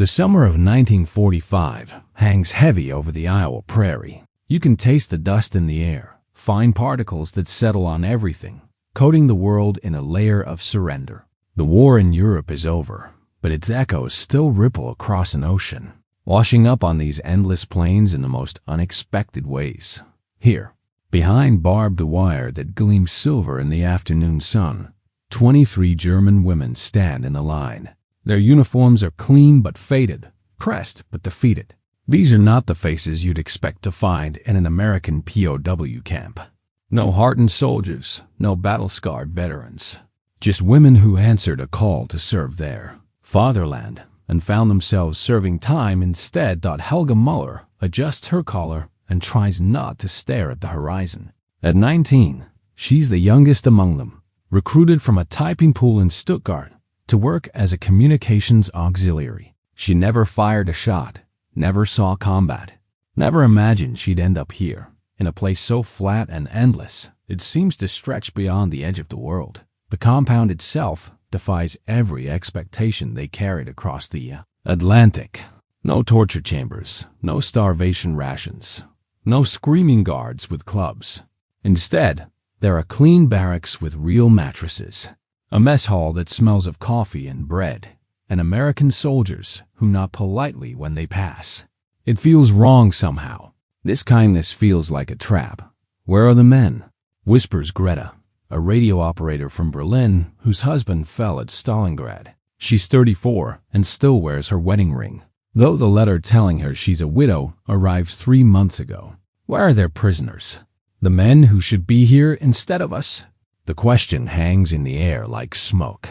The summer of 1945 hangs heavy over the Iowa prairie. You can taste the dust in the air, fine particles that settle on everything, coating the world in a layer of surrender. The war in Europe is over, but its echoes still ripple across an ocean, washing up on these endless plains in the most unexpected ways. Here, behind barbed wire that gleams silver in the afternoon sun, 23 German women stand in a line. Their uniforms are clean but faded, pressed but defeated. These are not the faces you'd expect to find in an American POW camp. No hardened soldiers, no battle-scarred veterans. Just women who answered a call to serve their fatherland and found themselves serving time instead. Helga Muller adjusts her collar and tries not to stare at the horizon. At 19, she's the youngest among them, recruited from a typing pool in Stuttgart to work as a communications auxiliary. She never fired a shot, never saw combat, never imagined she'd end up here, in a place so flat and endless, it seems to stretch beyond the edge of the world. The compound itself defies every expectation they carried across the Atlantic. No torture chambers, no starvation rations, no screaming guards with clubs. Instead, there are clean barracks with real mattresses, a mess hall that smells of coffee and bread, and American soldiers who nod politely when they pass. It feels wrong somehow. This kindness feels like a trap. Where are the men? Whispers Greta, a radio operator from Berlin whose husband fell at Stalingrad. She's 34 and still wears her wedding ring, though the letter telling her she's a widow arrived 3 months ago. Where are their prisoners? The men who should be here instead of us? The question hangs in the air like smoke.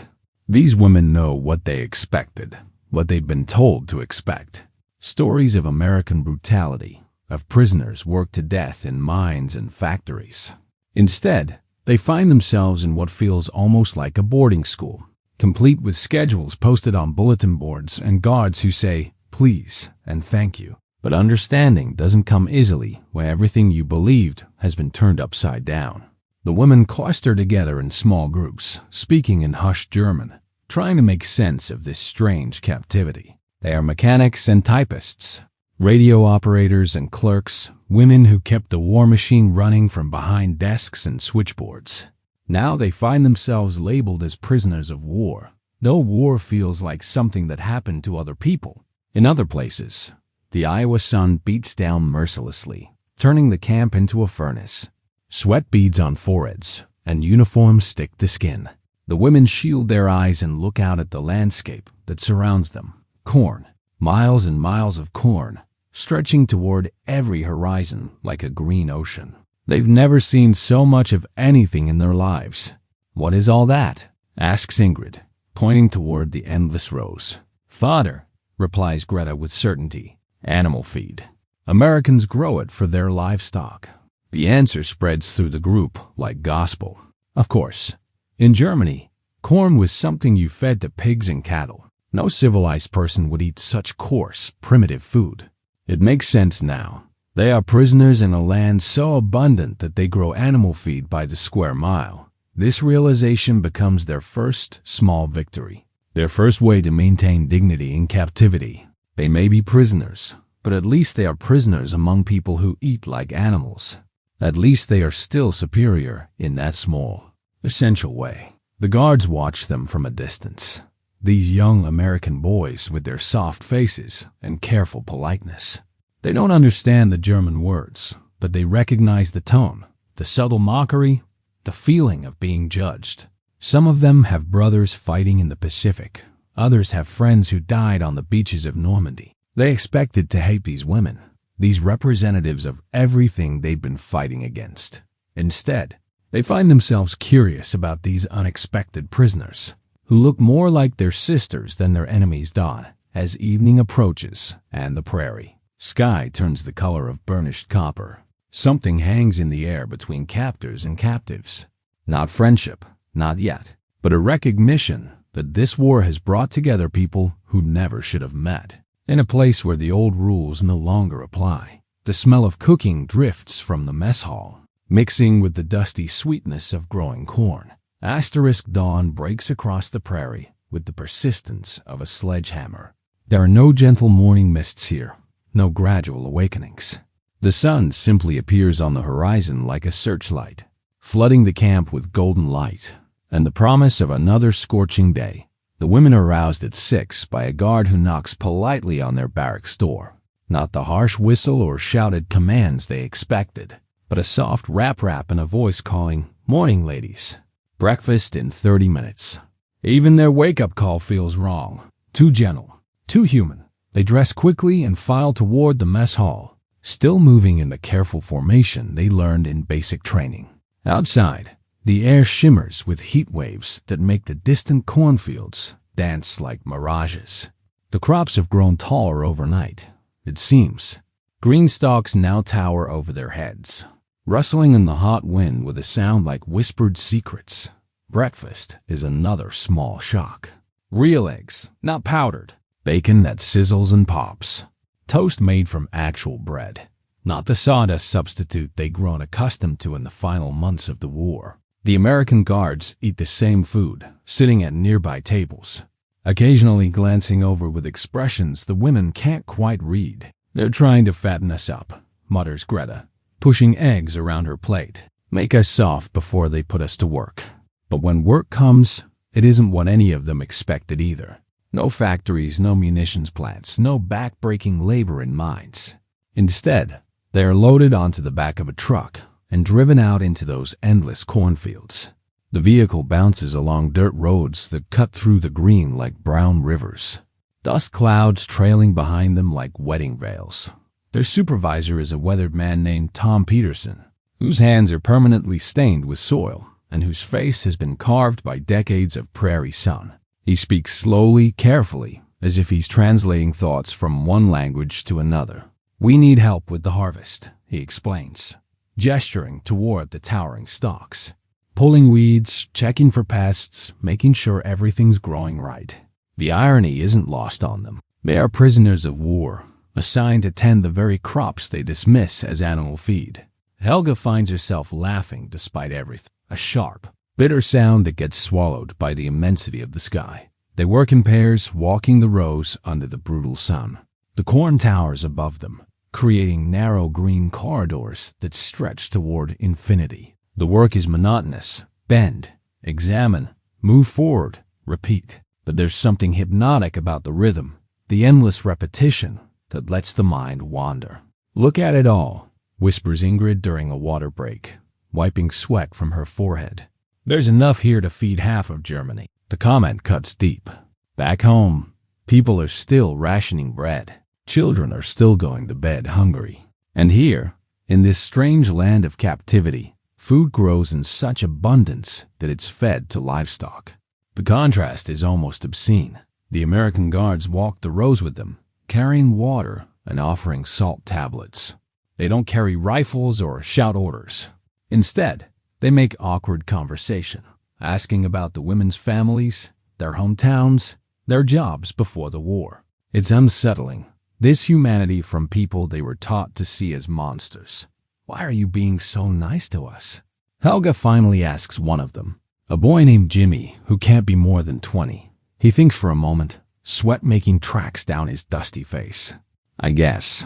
These women know what they expected, what they've been told to expect. Stories of American brutality, of prisoners worked to death in mines and factories. Instead, they find themselves in what feels almost like a boarding school, complete with schedules posted on bulletin boards and guards who say, please and thank you. But understanding doesn't come easily when everything you believed has been turned upside down. The women cluster together in small groups, speaking in hushed German, trying to make sense of this strange captivity. They are mechanics and typists, radio operators and clerks, women who kept the war machine running from behind desks and switchboards. Now they find themselves labeled as prisoners of war, though war feels like something that happened to other people. In other places, the Iowa sun beats down mercilessly, turning the camp into a furnace. Sweat beads on foreheads, and uniforms stick to skin. The women shield their eyes and look out at the landscape that surrounds them. Corn, miles and miles of corn, stretching toward every horizon like a green ocean. They've never seen so much of anything in their lives. What is all that? Asks Ingrid, pointing toward the endless rows. Fodder, replies Greta with certainty. Animal feed. Americans grow it for their livestock. The answer spreads through the group like gospel. Of course, in Germany, corn was something you fed to pigs and cattle. No civilized person would eat such coarse, primitive food. It makes sense now. They are prisoners in a land so abundant that they grow animal feed by the square mile. This realization becomes their first small victory, their first way to maintain dignity in captivity. They may be prisoners, but at least they are prisoners among people who eat like animals. At least they are still superior in that small, essential way. The guards watch them from a distance. These young American boys with their soft faces and careful politeness. They don't understand the German words, but they recognize the tone, the subtle mockery, the feeling of being judged. Some of them have brothers fighting in the Pacific. Others have friends who died on the beaches of Normandy. They expected to hate these women, these representatives of everything they've been fighting against. Instead, they find themselves curious about these unexpected prisoners, who look more like their sisters than their enemies. As evening approaches and the prairie sky turns the color of burnished copper, something hangs in the air between captors and captives. Not friendship, not yet, but a recognition that this war has brought together people who never should have met. In a place where the old rules no longer apply, the smell of cooking drifts from the mess hall, mixing with the dusty sweetness of growing corn. Dawn breaks across the prairie with the persistence of a sledgehammer. There are no gentle morning mists here, no gradual awakenings. The sun simply appears on the horizon like a searchlight, flooding the camp with golden light and the promise of another scorching day. The women are roused at 6 by a guard who knocks politely on their barracks door. Not the harsh whistle or shouted commands they expected, but a soft rap and a voice calling, "Morning, ladies. Breakfast in 30 minutes." Even their wake-up call feels wrong. Too gentle, too human. They dress quickly and file toward the mess hall, still moving in the careful formation they learned in basic training. Outside, the air shimmers with heat waves that make the distant cornfields dance like mirages. The crops have grown taller overnight, it seems. Green stalks now tower over their heads, rustling in the hot wind with a sound like whispered secrets. Breakfast is another small shock. Real eggs, not powdered. Bacon that sizzles and pops. Toast made from actual bread, not the sawdust substitute they'd grown accustomed to in the final months of the war. The American guards eat the same food, sitting at nearby tables, occasionally glancing over with expressions the women can't quite read. "They're trying to fatten us up," mutters Greta, pushing eggs around her plate. "Make us soft before they put us to work." But when work comes, it isn't what any of them expected either. No factories, no munitions plants, no back-breaking labor in mines. Instead, they are loaded onto the back of a truck and driven out into those endless cornfields. The vehicle bounces along dirt roads that cut through the green like brown rivers, dust clouds trailing behind them like wedding veils. Their supervisor is a weathered man named Tom Peterson, whose hands are permanently stained with soil and whose face has been carved by decades of prairie sun. He speaks slowly, carefully, as if he's translating thoughts from one language to another. "We need help with the harvest," he explains, gesturing toward the towering stalks. "Pulling weeds, checking for pests, making sure everything's growing right." The irony isn't lost on them. They are prisoners of war, assigned to tend the very crops they dismiss as animal feed. Helga finds herself laughing despite everything, a sharp, bitter sound that gets swallowed by the immensity of the sky. They work in pairs, walking the rows under the brutal sun. The corn towers above them, creating narrow green corridors that stretch toward infinity. The work is monotonous. Bend, examine, move forward, repeat. But there's something hypnotic about the rhythm, the endless repetition that lets the mind wander. "Look at it all," whispers Ingrid during a water break, wiping sweat from her forehead. "There's enough here to feed half of Germany." The comment cuts deep. Back home, people are still rationing bread. Children are still going to bed hungry. And here, in this strange land of captivity, food grows in such abundance that it's fed to livestock. The contrast is almost obscene. The American guards walk the rows with them, carrying water and offering salt tablets. They don't carry rifles or shout orders. Instead, they make awkward conversation, asking about the women's families, their hometowns, their jobs before the war. It's unsettling. This humanity from people they were taught to see as monsters. "Why are you being so nice to us?" Helga finally asks one of them, a boy named Jimmy who can't be more than 20. He thinks for a moment, sweat making tracks down his dusty face. I guess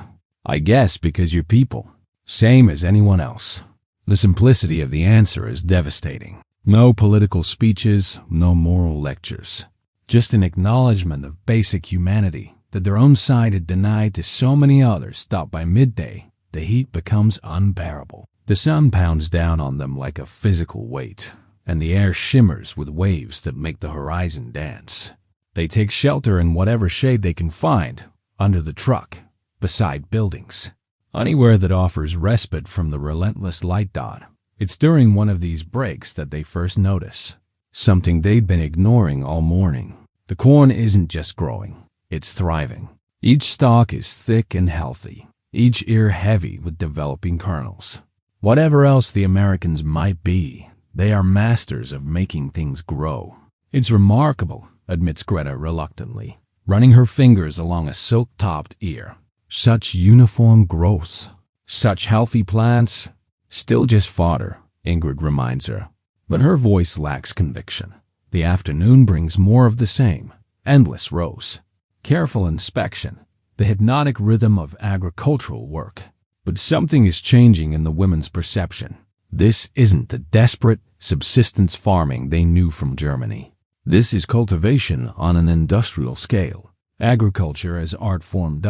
because you're people, same as anyone else." The simplicity of the answer is devastating. No political speeches, no moral lectures. Just an acknowledgement of basic humanity that their own side had denied to so many others that by midday, the heat becomes unbearable. The sun pounds down on them like a physical weight, and the air shimmers with waves that make the horizon dance. They take shelter in whatever shade they can find, under the truck, beside buildings, anywhere that offers respite from the relentless light dot. It's during one of these breaks that they first notice something they'd been ignoring all morning. The corn isn't just growing, it's thriving. Each stalk is thick and healthy, each ear heavy with developing kernels. Whatever else the Americans might be, they are masters of making things grow. "It's remarkable," admits Greta reluctantly, running her fingers along a silk-topped ear. "Such uniform growth, such healthy plants." "Still just fodder," Ingrid reminds her, but her voice lacks conviction. The afternoon brings more of the same, endless rows. careful inspection, the hypnotic rhythm of agricultural work. But something is changing in the women's perception. This isn't the desperate subsistence farming they knew from Germany. This is cultivation on an industrial scale. Agriculture as art form.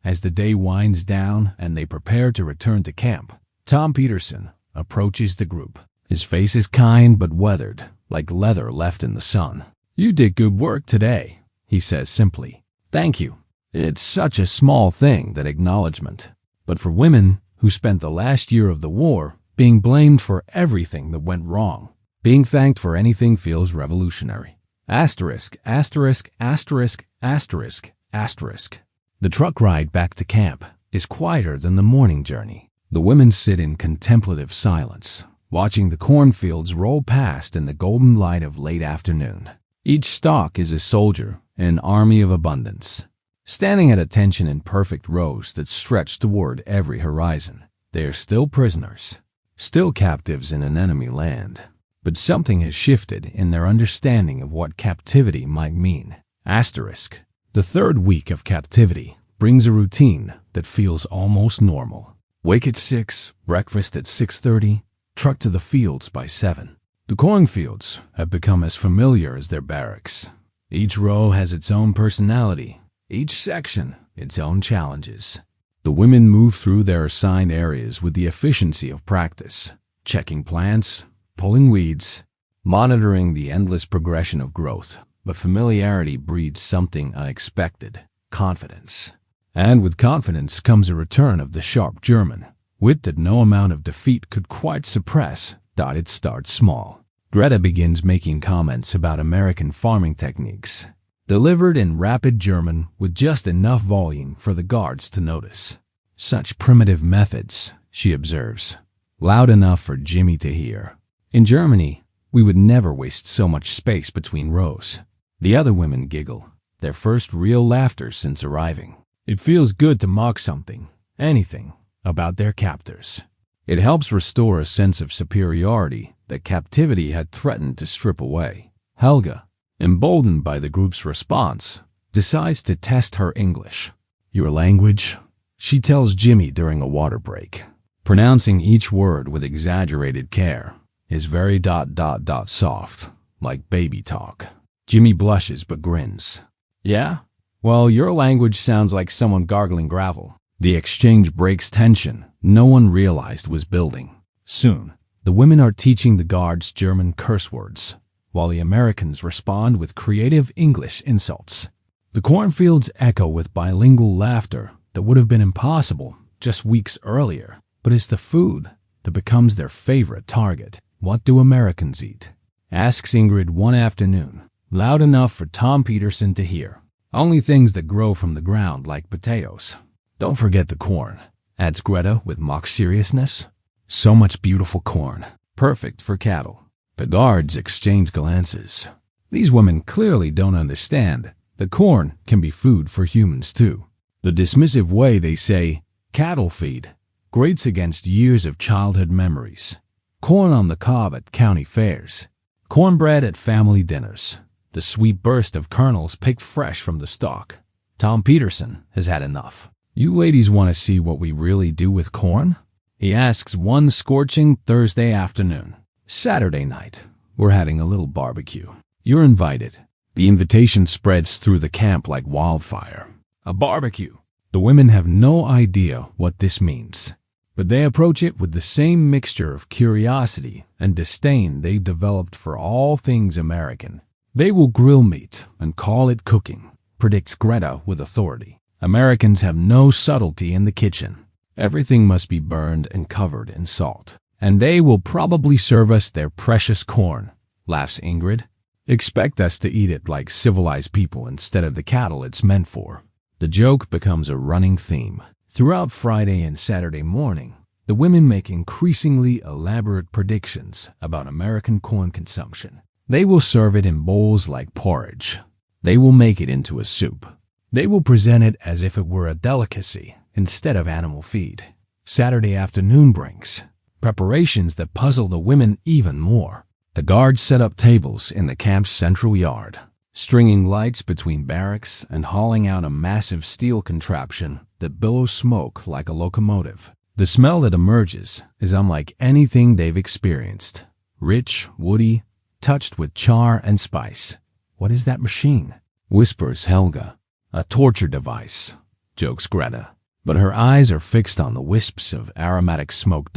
As the day winds down and they prepare to return to camp, Tom Peterson approaches the group. His face is kind but weathered, like leather left in the sun. "You did good work today," he says simply. "Thank you." It's such a small thing, that acknowledgement. But for women who spent the last year of the war being blamed for everything that went wrong, being thanked for anything feels revolutionary. Asterisk, asterisk, asterisk, asterisk, asterisk. The truck ride back to camp is quieter than the morning journey. The women sit in contemplative silence, watching the cornfields roll past in the golden light of late afternoon. Each stalk is a soldier in an army of abundance, standing at attention in perfect rows that stretch toward every horizon. They are still prisoners, still captives in an enemy land. But something has shifted in their understanding of what captivity might mean. Asterisk. The third week of captivity brings a routine that feels almost normal. Wake at 6, breakfast at 6:30, truck to the fields by 7. The cornfields have become as familiar as their barracks. Each row has its own personality, each section its own challenges. The women move through their assigned areas with the efficiency of practice, checking plants, pulling weeds, monitoring the endless progression of growth. But familiarity breeds something unexpected: confidence. And with confidence comes a return of the sharp German wit that no amount of defeat could quite suppress. It starts small. Greta begins making comments about American farming techniques, delivered in rapid German with just enough volume for the guards to notice. "Such primitive methods," she observes, loud enough for Jimmy to hear. "In Germany, we would never waste so much space between rows." The other women giggle, their first real laughter since arriving. It feels good to mock something, anything, about their captors. It helps restore a sense of superiority that captivity had threatened to strip away. Helga, emboldened by the group's response, decides to test her English. "Your language?" she tells Jimmy during a water break, pronouncing each word with exaggerated care, is very soft, like baby talk. Jimmy blushes but grins. "Yeah? Well, your language sounds like someone gargling gravel." The exchange breaks tension no one realized was building. Soon, the women are teaching the guards German curse words, while the Americans respond with creative English insults. The cornfields echo with bilingual laughter that would have been impossible just weeks earlier. But it's the food that becomes their favorite target. "What do Americans eat?" asks Ingrid one afternoon, loud enough for Tom Peterson to hear. "Only things that grow from the ground, like potatoes." "Don't forget the corn," adds Greta with mock seriousness. "So much beautiful corn, perfect for cattle." The guards exchange glances. These women clearly don't understand that corn can be food for humans too. The dismissive way they say "cattle feed" grates against years of childhood memories. Corn on the cob at county fairs, cornbread at family dinners, the sweet burst of kernels picked fresh from the stalk. Tom Peterson has had enough. "You ladies want to see what we really do with corn?" he asks one scorching Thursday afternoon. "Saturday night, we're having a little barbecue. You're invited." The invitation spreads through the camp like wildfire. A barbecue. The women have no idea what this means, but they approach it with the same mixture of curiosity and disdain they've developed for all things American. "They will grill meat and call it cooking," predicts Greta with authority. "Americans have no subtlety in the kitchen. Everything must be burned and covered in salt. And they will probably serve us their precious corn," laughs Ingrid. "Expect us to eat it like civilized people instead of the cattle it's meant for." The joke becomes a running theme. Throughout Friday and Saturday morning, the women make increasingly elaborate predictions about American corn consumption. They will serve it in bowls like porridge. They will make it into a soup. They will present it as if it were a delicacy instead of animal feed. Saturday afternoon brings preparations that puzzle the women even more. The guards set up tables in the camp's central yard. stringing lights between barracks and hauling out a massive steel contraption that billows smoke like a locomotive. The smell that emerges is unlike anything they've experienced. Rich, woody, touched with char and spice. "What is that machine?" whispers Helga. "A torture device," jokes Greta. But her eyes are fixed on the wisps of aromatic smoke.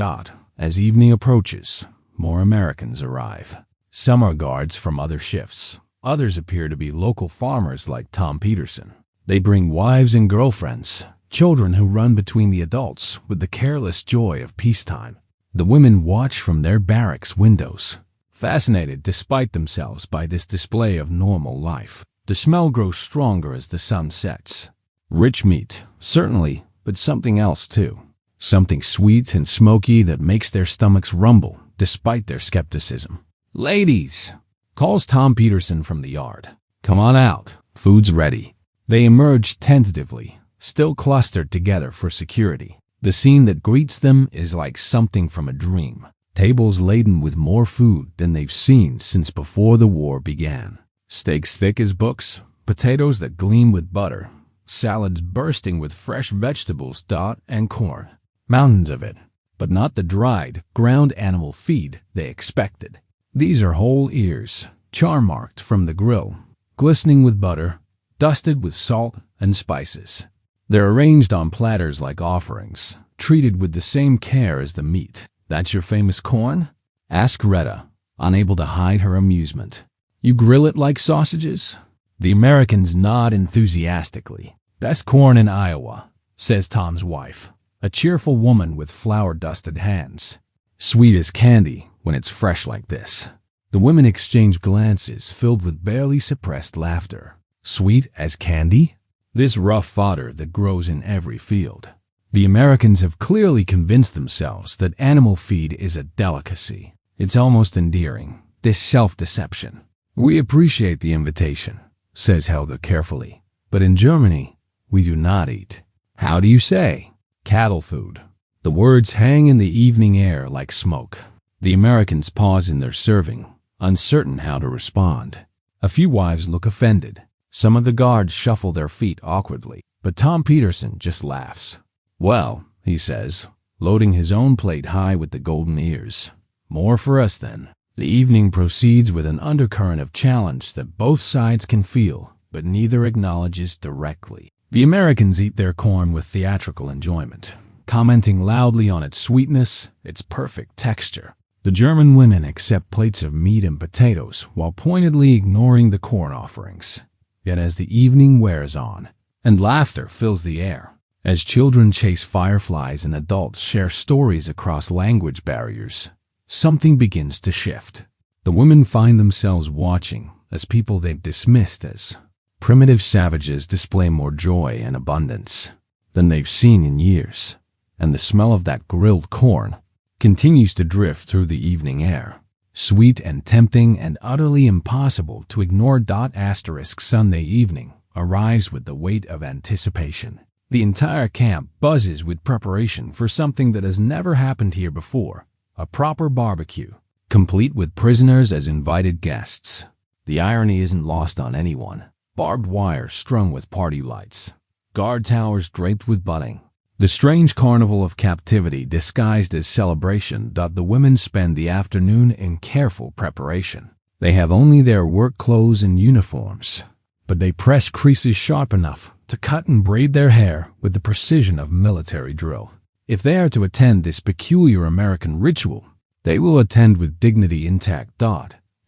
As evening approaches, more Americans arrive. Some are guards from other shifts. Others appear to be local farmers like Tom Peterson. They bring wives and girlfriends, children who run between the adults with the careless joy of peacetime. The women watch from their barracks windows, fascinated despite themselves by this display of normal life. The smell grows stronger as the sun sets. Rich meat, certainly, but something else too. Something sweet and smoky that makes their stomachs rumble despite their skepticism. "Ladies," calls Tom Peterson from the yard. "Come on out. Food's ready." They emerge tentatively, still clustered together for security. The scene that greets them is like something from a dream. Tables laden with more food than they've seen since before the war began. Steaks thick as books, potatoes that gleam with butter, salads bursting with fresh vegetables, and corn. Mountains of it, but not the dried, ground animal feed they expected. These are whole ears, char-marked from the grill, glistening with butter, dusted with salt and spices. They're arranged on platters like offerings, treated with the same care as the meat. "That's your famous corn?" asks Greta, unable to hide her amusement. "You grill it like sausages?" The Americans nod enthusiastically. "Best corn in Iowa," says Tom's wife, a cheerful woman with flour-dusted hands. "Sweet as candy when it's fresh like this." The women exchange glances filled with barely suppressed laughter. Sweet as candy? This rough fodder that grows in every field. The Americans have clearly convinced themselves that animal feed is a delicacy. It's almost endearing, this self-deception. "We appreciate the invitation," says Helga carefully. "But in Germany, we do not eat." "How do you say?" "Cattle food." The words hang in the evening air like smoke. The Americans pause in their serving, uncertain how to respond. A few wives look offended. Some of the guards shuffle their feet awkwardly, but Tom Peterson just laughs. "Well," he says, loading his own plate high with the golden ears. "More for us then." The evening proceeds with an undercurrent of challenge that both sides can feel, but neither acknowledges directly. The Americans eat their corn with theatrical enjoyment, commenting loudly on its sweetness, its perfect texture. The German women accept plates of meat and potatoes while pointedly ignoring the corn offerings. Yet as the evening wears on, and laughter fills the air, as children chase fireflies and adults share stories across language barriers, something begins to shift. The women find themselves watching as people they've dismissed as primitive savages display more joy and abundance than they've seen in years, and the smell of that grilled corn continues to drift through the evening air, sweet and tempting and utterly impossible to ignore. Sunday evening arrives with the weight of anticipation. The entire camp buzzes with preparation for something that has never happened here before, a proper barbecue, complete with prisoners as invited guests. The irony isn't lost on anyone. Barbed wire strung with party lights, guard towers draped with bunting. The strange carnival of captivity disguised as celebration. The women spend the afternoon in careful preparation. They have only their work clothes and uniforms, but they press creases sharp enough to cut and braid their hair with the precision of military drill. If they are to attend this peculiar American ritual, they will attend with dignity intact.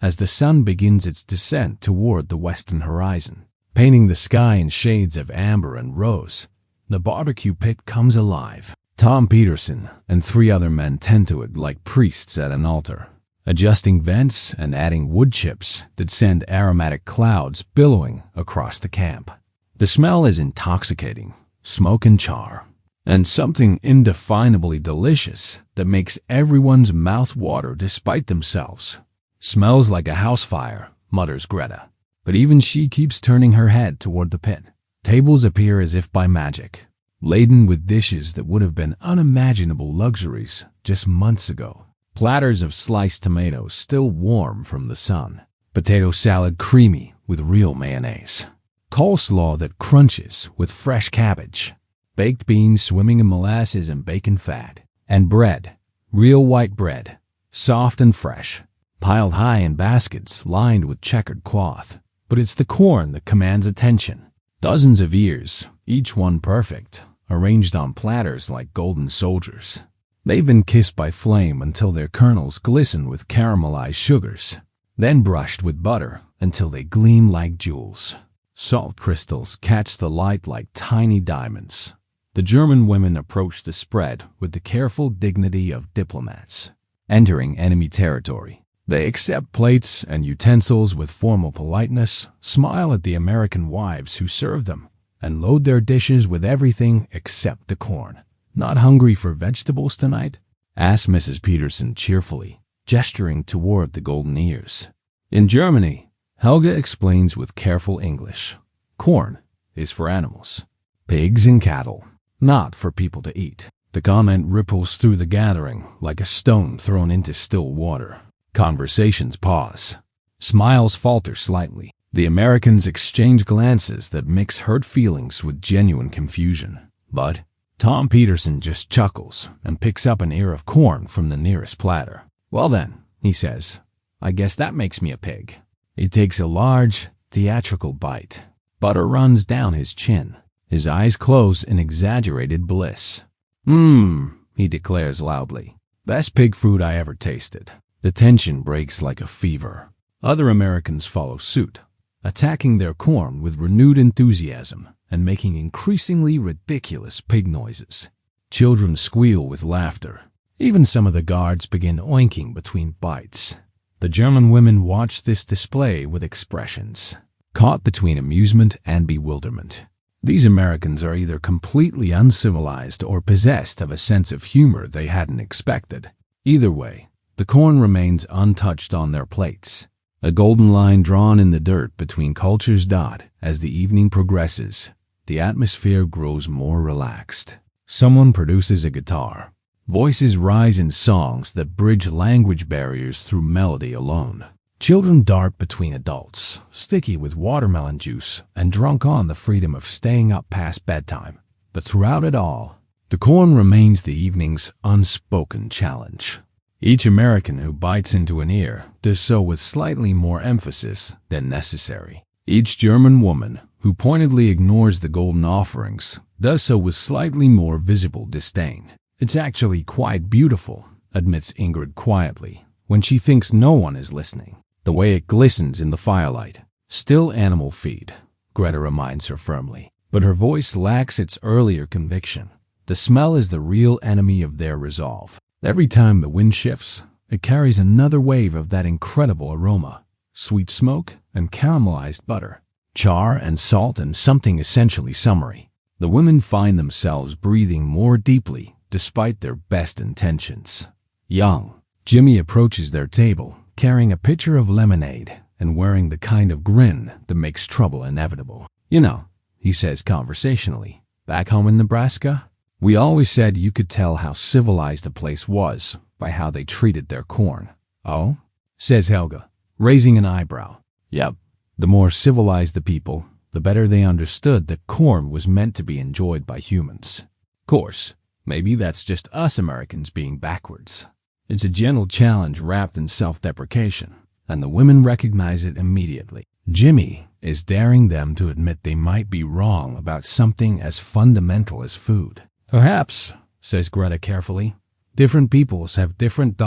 As the sun begins its descent toward the western horizon, painting the sky in shades of amber and rose, the barbecue pit comes alive. Tom Peterson and 3 other men tend to it like priests at an altar, adjusting vents and adding wood chips that send aromatic clouds billowing across the camp. The smell is intoxicating, smoke and char, and something indefinably delicious that makes everyone's mouth water despite themselves. "Smells like a house fire," mutters Greta, but even she keeps turning her head toward the pit. Tables appear as if by magic, laden with dishes that would have been unimaginable luxuries just months ago. Platters of sliced tomatoes still warm from the sun, potato salad creamy with real mayonnaise, coleslaw that crunches with fresh cabbage, baked beans swimming in molasses and bacon fat, and bread, real white bread, soft and fresh, piled high in baskets lined with checkered cloth. But it's the corn that commands attention. Dozens of ears, each one perfect, arranged on platters like golden soldiers. They've been kissed by flame until their kernels glisten with caramelized sugars, then brushed with butter until they gleam like jewels. Salt crystals catch the light like tiny diamonds. The German women approach the spread with the careful dignity of diplomats entering enemy territory. They accept plates and utensils with formal politeness, smile at the American wives who serve them, and load their dishes with everything except the corn. "Not hungry for vegetables tonight?" asks Mrs. Peterson cheerfully, gesturing toward the golden ears. In Germany, Helga explains with careful English, corn is for animals, pigs and cattle, not for people to eat. The comment ripples through the gathering like a stone thrown into still water. Conversations pause. Smiles falter slightly. The Americans exchange glances that mix hurt feelings with genuine confusion. But Tom Peterson just chuckles and picks up an ear of corn from the nearest platter. "Well then," he says, "I guess that makes me a pig." He takes a large, theatrical bite. Butter runs down his chin. His eyes close in exaggerated bliss. He declares loudly. "Best pig food I ever tasted." The tension breaks like a fever. Other Americans follow suit, attacking their corn with renewed enthusiasm and making increasingly ridiculous pig noises. Children squeal with laughter. Even some of the guards begin oinking between bites. The German women watch this display with expressions caught between amusement and bewilderment. These Americans are either completely uncivilized or possessed of a sense of humor they hadn't expected. Either way, the corn remains untouched on their plates. A golden line drawn in the dirt between cultures dot as the evening progresses. The atmosphere grows more relaxed. Someone produces a guitar. Voices rise in songs that bridge language barriers through melody alone. Children dart between adults, sticky with watermelon juice and drunk on the freedom of staying up past bedtime. But throughout it all, the corn remains the evening's unspoken challenge. Each American who bites into an ear does so with slightly more emphasis than necessary. Each German woman who pointedly ignores the golden offerings does so with slightly more visible disdain. "It's actually quite beautiful," admits Ingrid quietly, when she thinks no one is listening. "The way it glistens in the firelight. Still animal feed," Greta reminds her firmly. But her voice lacks its earlier conviction. The smell is the real enemy of their resolve. Every time the wind shifts, it carries another wave of that incredible aroma. Sweet smoke and caramelized butter. Char and salt and something essentially summery. The women find themselves breathing more deeply despite their best intentions. Young, Jimmy approaches their table, carrying a pitcher of lemonade and wearing the kind of grin that makes trouble inevitable. "You know," he says conversationally, "back home in Nebraska, we always said you could tell how civilized a place was by how they treated their corn." "Oh?" says Helga, raising an eyebrow. "Yep. The more civilized the people, the better they understood that corn was meant to be enjoyed by humans. Course, maybe that's just us Americans being backwards." It's a gentle challenge wrapped in self-deprecation, and the women recognize it immediately. Jimmy is daring them to admit they might be wrong about something as fundamental as food. "Perhaps," says Greta carefully, "different peoples have different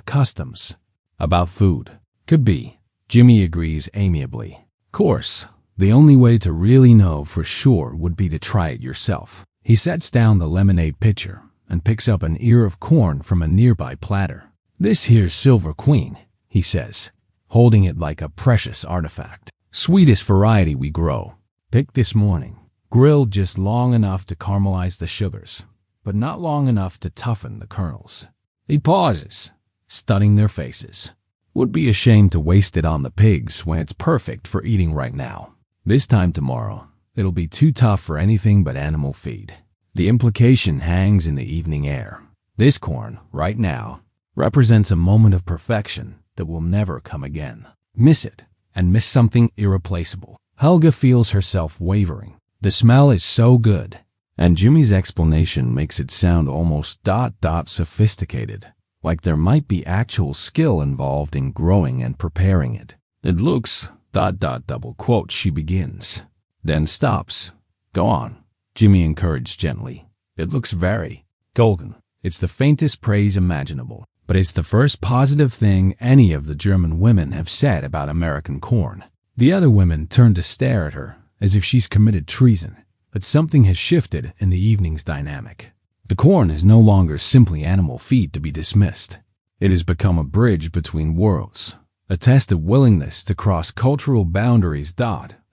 customs about food." "Could be," Jimmy agrees amiably. "Course, the only way to really know for sure would be to try it yourself." He sets down the lemonade pitcher and picks up an ear of corn from a nearby platter. "This here's Silver Queen," he says, holding it like a precious artifact. "Sweetest variety we grow. Picked this morning. Grilled just long enough to caramelize the sugars, but not long enough to toughen the kernels." He pauses, studying their faces. "Would be a shame to waste it on the pigs when it's perfect for eating right now. This time tomorrow, it'll be too tough for anything but animal feed." The implication hangs in the evening air. This corn, right now, represents a moment of perfection that will never come again. Miss it, and miss something irreplaceable. Helga feels herself wavering. The smell is so good. And Jimmy's explanation makes it sound almost sophisticated, like there might be actual skill involved in growing and preparing it. It looks double quote, she begins, then stops. Go on, Jimmy encouraged gently. It looks very golden. It's the faintest praise imaginable, but it's the first positive thing any of the German women have said about American corn. The other women turn to stare at her as if she's committed treason. But something has shifted in the evening's dynamic. The corn is no longer simply animal feed to be dismissed. It has become a bridge between worlds, a test of willingness to cross cultural boundaries.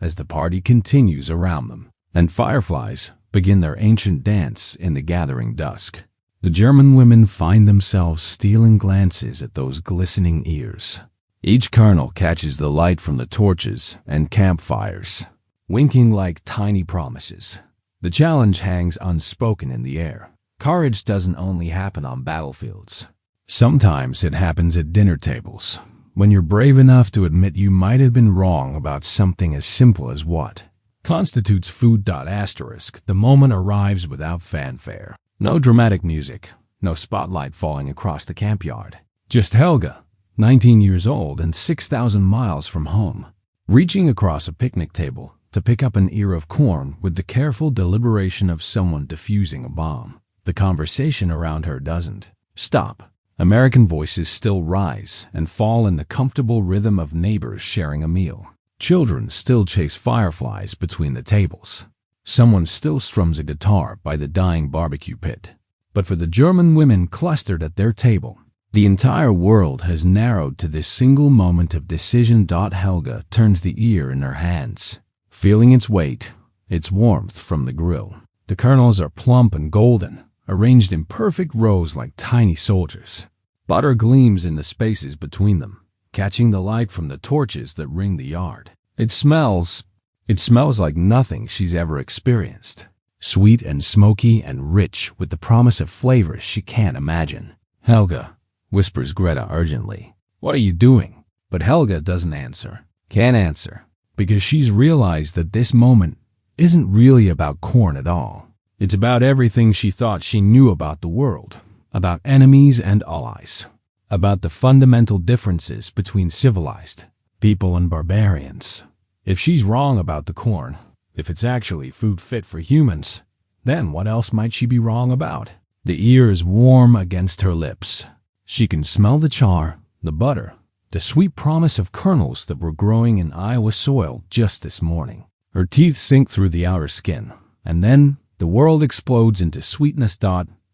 As the party continues around them, and fireflies begin their ancient dance in the gathering dusk. The German women find themselves stealing glances at those glistening ears. Each kernel catches the light from the torches and campfires, winking like tiny promises. The challenge hangs unspoken in the air. Courage doesn't only happen on battlefields. Sometimes it happens at dinner tables, when you're brave enough to admit you might have been wrong about something as simple as what constitutes food. The moment arrives without fanfare. No dramatic music, no spotlight falling across the camp yard. Just Helga, 19 years old and 6,000 miles from home, reaching across a picnic table to pick up an ear of corn with the careful deliberation of someone defusing a bomb. The conversation around her doesn't stop. American voices still rise and fall in the comfortable rhythm of neighbors sharing a meal. Children still chase fireflies between the tables. Someone still strums a guitar by the dying barbecue pit. But for the German women clustered at their table, the entire world has narrowed to this single moment of decision. Helga turns the ear in her hands, feeling its weight, its warmth from the grill. The kernels are plump and golden, arranged in perfect rows like tiny soldiers. Butter gleams in the spaces between them, catching the light from the torches that ring the yard. It smells like nothing she's ever experienced. Sweet and smoky and rich with the promise of flavors she can't imagine. Helga, whispers Greta urgently. What are you doing? But Helga doesn't answer. Can't answer. Because she's realized that this moment isn't really about corn at all. It's about everything she thought she knew about the world, about enemies and allies, about the fundamental differences between civilized people and barbarians. If she's wrong about the corn, if it's actually food fit for humans, then what else might she be wrong about? The ear is warm against her lips. She can smell the char, the butter, the sweet promise of kernels that were growing in Iowa soil just this morning. Her teeth sink through the outer skin, and then the world explodes into sweetness.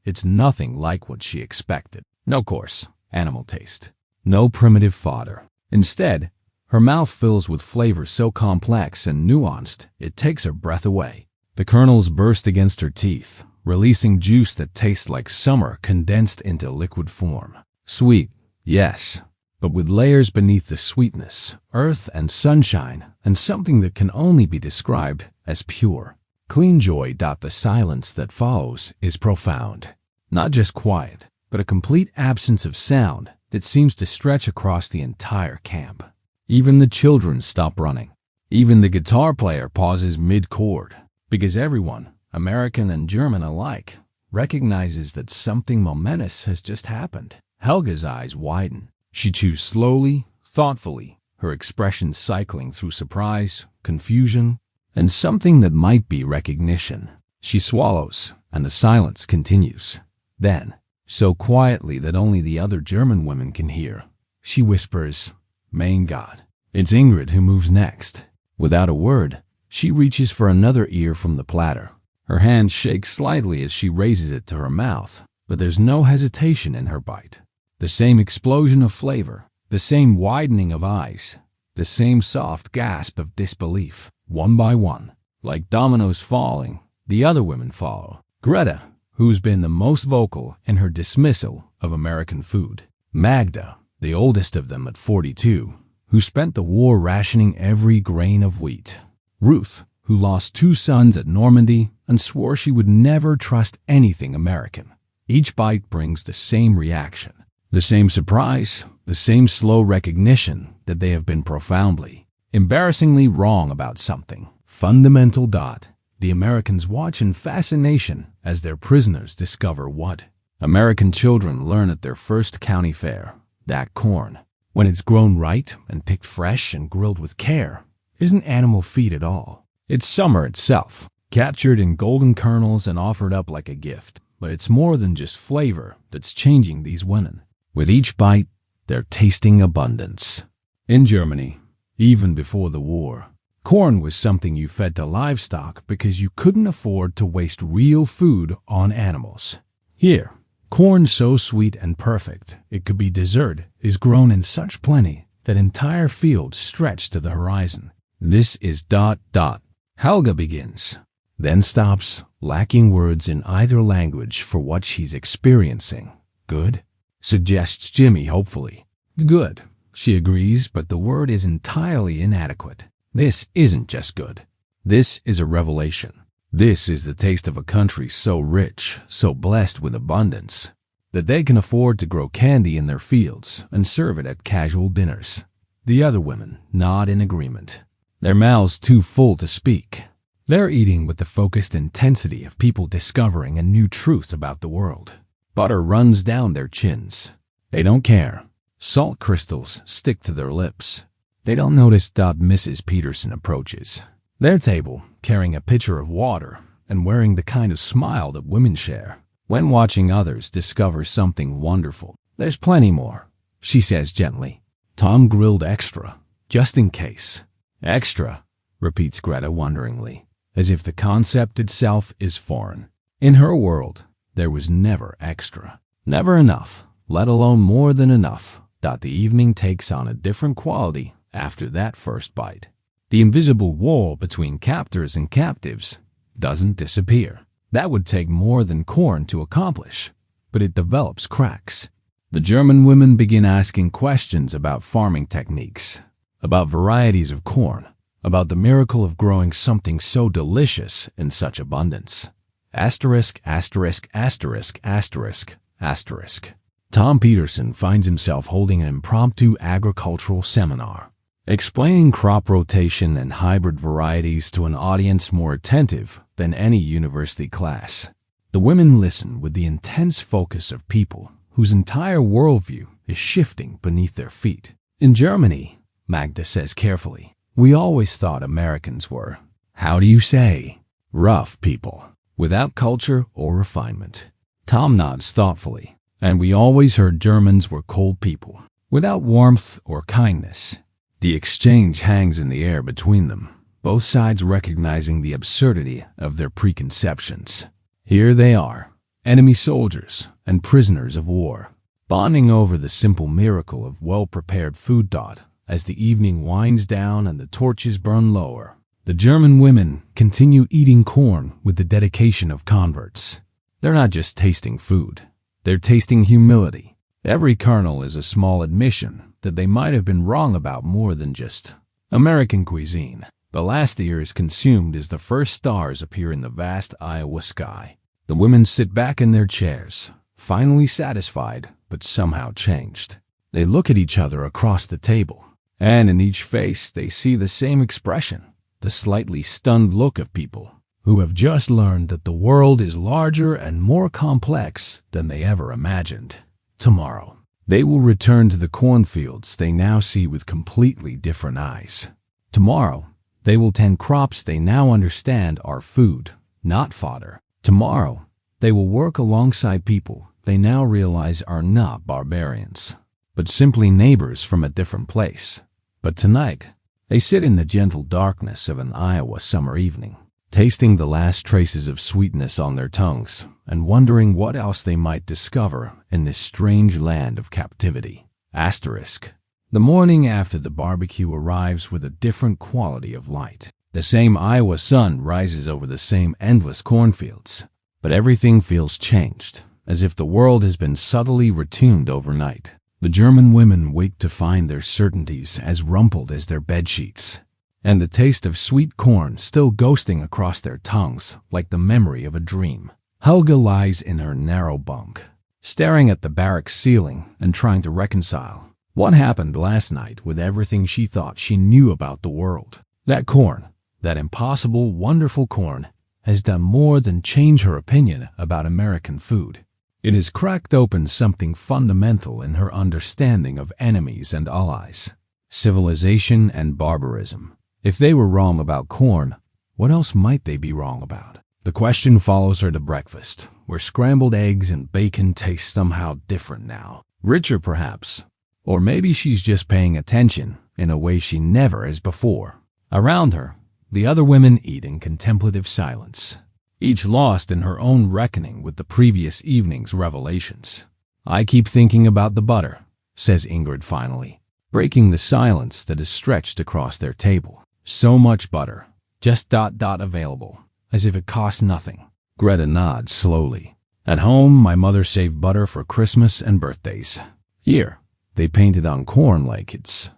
It's nothing like what she expected. No coarse animal taste. No primitive fodder. Instead, her mouth fills with flavor so complex and nuanced, it takes her breath away. The kernels burst against her teeth, releasing juice that tastes like summer condensed into liquid form. Sweet, yes, but with layers beneath the sweetness, earth and sunshine, and something that can only be described as pure, clean joy. The silence that follows is profound. Not just quiet, but a complete absence of sound that seems to stretch across the entire camp. Even the children stop running. Even the guitar player pauses mid-chord, because everyone, American and German alike, recognizes that something momentous has just happened. Helga's eyes widen. She chews slowly, thoughtfully, her expression cycling through surprise, confusion, and something that might be recognition. She swallows, and the silence continues. Then, so quietly that only the other German women can hear, she whispers, "Mein God." It's Ingrid who moves next. Without a word, she reaches for another ear from the platter. Her hand shakes slightly as she raises it to her mouth, but there's no hesitation in her bite. The same explosion of flavor, the same widening of eyes, the same soft gasp of disbelief. One by one, like dominoes falling, the other women follow. Greta, who's been the most vocal in her dismissal of American food. Magda, the oldest of them at 42, who spent the war rationing every grain of wheat. Ruth, who lost 2 sons at Normandy and swore she would never trust anything American. Each bite brings the same reaction, the same surprise, the same slow recognition that they have been profoundly embarrassingly wrong about something. Fundamental. The Americans watch in fascination as their prisoners discover what American children learn at their first county fair: that corn, when it's grown right and picked fresh and grilled with care, isn't animal feed at all. It's summer itself, captured in golden kernels and offered up like a gift. But it's more than just flavor that's changing these women. With each bite, they're tasting abundance. In Germany, even before the war, corn was something you fed to livestock because you couldn't afford to waste real food on animals. Here, corn so sweet and perfect it could be dessert is grown in such plenty that entire fields stretch to the horizon. This is ... Helga begins, then stops, lacking words in either language for what she's experiencing. Good? Suggests Jimmy hopefully. Good, she agrees, but the word is entirely inadequate. This isn't just good. This is a revelation. This is the taste of a country so rich, so blessed with abundance, that they can afford to grow candy in their fields and serve it at casual dinners. The other women nod in agreement, their mouths too full to speak. They're eating with the focused intensity of people discovering a new truth about the world. Butter runs down their chins. They don't care. Salt crystals stick to their lips. They don't notice Mrs. Peterson approaches their table, carrying a pitcher of water and wearing the kind of smile that women share when watching others discover something wonderful. There's plenty more, she says gently. Tom grilled extra, just in case. Extra, repeats Greta wonderingly, as if the concept itself is foreign. In her world, there was never extra. Never enough, let alone more than enough. The evening takes on a different quality after that first bite. The invisible wall between captors and captives doesn't disappear. That would take more than corn to accomplish, but it develops cracks. The German women begin asking questions about farming techniques, about varieties of corn, about the miracle of growing something so delicious in such abundance. Asterisk, asterisk, asterisk, asterisk, asterisk. Tom Peterson finds himself holding an impromptu agricultural seminar, explaining crop rotation and hybrid varieties to an audience more attentive than any university class. The women listen with the intense focus of people whose entire worldview is shifting beneath their feet. In Germany, Magda says carefully, we always thought Americans were, how do you say, rough people, without culture or refinement. Tom nods thoughtfully. And we always heard Germans were cold people, without warmth or kindness. The exchange hangs in the air between them, both sides recognizing the absurdity of their preconceptions. Here they are, enemy soldiers and prisoners of war, bonding over the simple miracle of well-prepared food. As the evening winds down and the torches burn lower, the German women continue eating corn with the dedication of converts. They're not just tasting food. They're tasting humility. Every kernel is a small admission that they might have been wrong about more than just American cuisine. The last ear is consumed as the first stars appear in the vast Iowa sky. The women sit back in their chairs, finally satisfied, but somehow changed. They look at each other across the table, and in each face they see the same expression, the slightly stunned look of people who have just learned that the world is larger and more complex than they ever imagined. Tomorrow, they will return to the cornfields they now see with completely different eyes. Tomorrow, they will tend crops they now understand are food, not fodder. Tomorrow, they will work alongside people they now realize are not barbarians, but simply neighbors from a different place. But tonight, they sit in the gentle darkness of an Iowa summer evening, tasting the last traces of sweetness on their tongues and wondering what else they might discover in this strange land of captivity. Asterisk. The morning after the barbecue arrives with a different quality of light. The same Iowa sun rises over the same endless cornfields, but everything feels changed, as if the world has been subtly retuned overnight. The German women wake to find their certainties as rumpled as their bedsheets, and the taste of sweet corn still ghosting across their tongues like the memory of a dream. Helga lies in her narrow bunk, staring at the barrack ceiling and trying to reconcile What happened last night with everything she thought she knew about the world? That corn, that impossible, wonderful corn, has done more than change her opinion about American food. It has cracked open something fundamental in her understanding of enemies and allies, civilization and barbarism. If they were wrong about corn, what else might they be wrong about? The question follows her to breakfast, where scrambled eggs and bacon taste somehow different now. Richer, perhaps. Or maybe she's just paying attention in a way she never has before. Around her, the other women eat in contemplative silence, each lost in her own reckoning with the previous evening's revelations. "I keep thinking about the butter," says Ingrid finally, breaking the silence that is stretched across their table. "So much butter, just available, as if it cost nothing." Greta nods slowly. "At home, my mother saved butter for Christmas and birthdays. Here, they paint it on corn like it's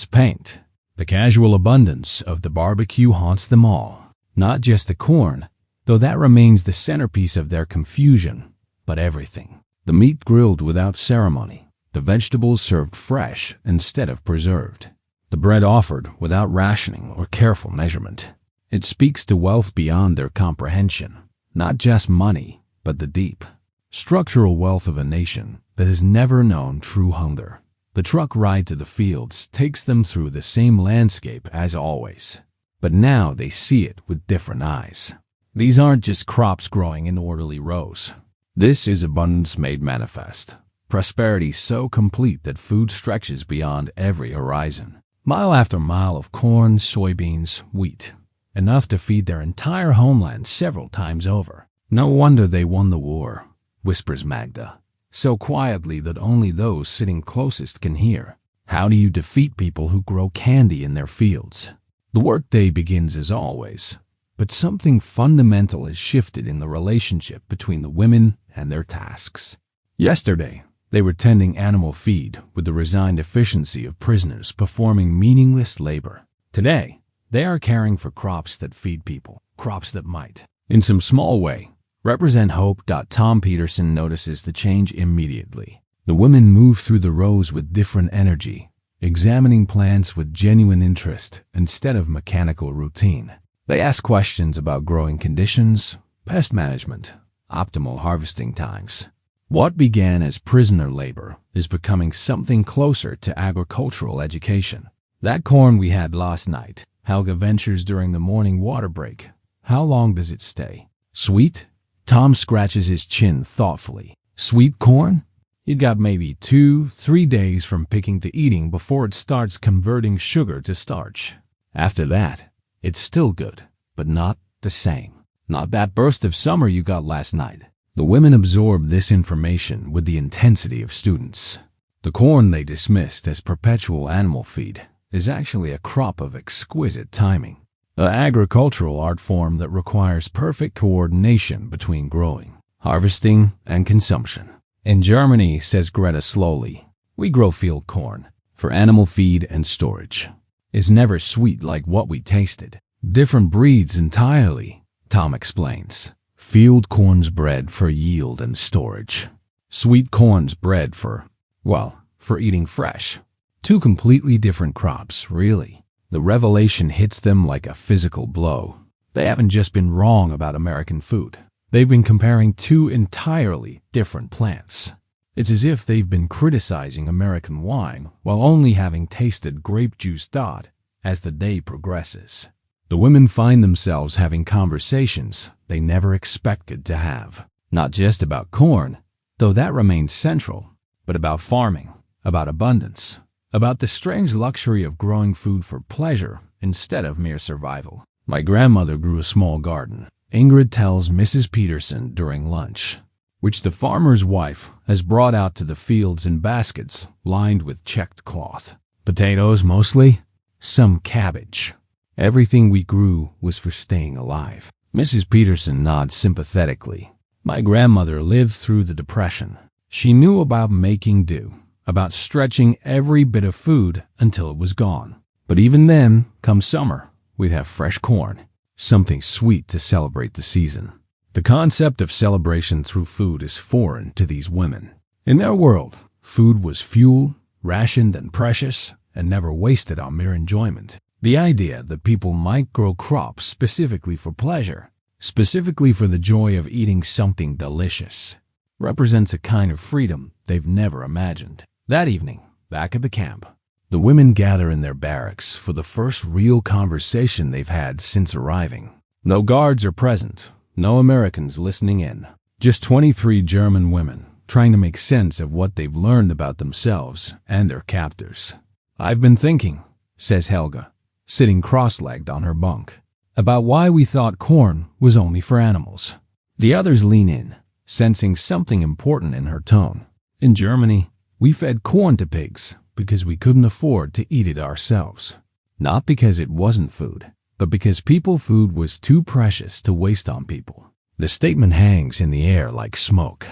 paint." The casual abundance of the barbecue haunts them all. Not just the corn, though that remains the centerpiece of their confusion, but everything. The meat grilled without ceremony, the vegetables served fresh instead of preserved, the bread offered without rationing or careful measurement. It speaks to wealth beyond their comprehension, not just money, but the deep, structural wealth of a nation that has never known true hunger. The truck ride to the fields takes them through the same landscape as always, but now they see it with different eyes. These aren't just crops growing in orderly rows. This is abundance made manifest, prosperity so complete that food stretches beyond every horizon. Mile after mile of corn, soybeans, wheat, enough to feed their entire homeland several times over. "No wonder they won the war," whispers Magda, so quietly that only those sitting closest can hear. How do you defeat people who grow candy in their fields? The workday begins as always, but something fundamental has shifted in the relationship between the women and their tasks. Yesterday, they were tending animal feed with the resigned efficiency of prisoners performing meaningless labor. Today, they are caring for crops that feed people, crops that might, in some small way, represent hope. Tom Peterson notices the change immediately. The women move through the rows with different energy, examining plants with genuine interest instead of mechanical routine. They ask questions about growing conditions, pest management, optimal harvesting times. What began as prisoner labor is becoming something closer to agricultural education. "That corn we had last night," Helga ventures during the morning water break. "How long does it stay? Sweet?" Tom scratches his chin thoughtfully. "Sweet corn? You got maybe 2-3 days from picking to eating before it starts converting sugar to starch. After that, it's still good, but not the same. Not that burst of summer you got last night." The women absorb this information with the intensity of students. The corn they dismissed as perpetual animal feed is actually a crop of exquisite timing. An agricultural art form that requires perfect coordination between growing, harvesting, and consumption. "In Germany," says Greta slowly, "we grow field corn for animal feed and storage. It's never sweet like what we tasted. Different breeds entirely," Tom explains. "Field corn's bred for yield and storage. Sweet corn's bred for eating fresh. Two completely different crops, really." The revelation hits them like a physical blow. They haven't just been wrong about American food. They've been comparing two entirely different plants. It's as if they've been criticizing American wine while only having tasted grape juice as the day progresses. The women find themselves having conversations they never expected to have. Not just about corn, though that remains central, but about farming, about abundance, about the strange luxury of growing food for pleasure instead of mere survival. "My grandmother grew a small garden," Ingrid tells Mrs. Peterson during lunch, "which the farmer's wife has brought out to the fields in baskets lined with checked cloth. Potatoes mostly, some cabbage. Everything we grew was for staying alive." Mrs. Peterson nods sympathetically. "My grandmother lived through the Depression. She knew about making do, about stretching every bit of food until it was gone. But even then, come summer, we'd have fresh corn, something sweet to celebrate the season." The concept of celebration through food is foreign to these women. In their world, food was fuel, rationed and precious, and never wasted on mere enjoyment. The idea that people might grow crops specifically for pleasure, specifically for the joy of eating something delicious, represents a kind of freedom they've never imagined. That evening, back at the camp, the women gather in their barracks for the first real conversation they've had since arriving. No guards are present, no Americans listening in, just 23 German women trying to make sense of what they've learned about themselves and their captors. "I've been thinking," says Helga, sitting cross-legged on her bunk, "about why we thought corn was only for animals." The others lean in, sensing something important in her tone. "In Germany, we fed corn to pigs because we couldn't afford to eat it ourselves. Not because it wasn't food, but because people food was too precious to waste on people." The statement hangs in the air like smoke.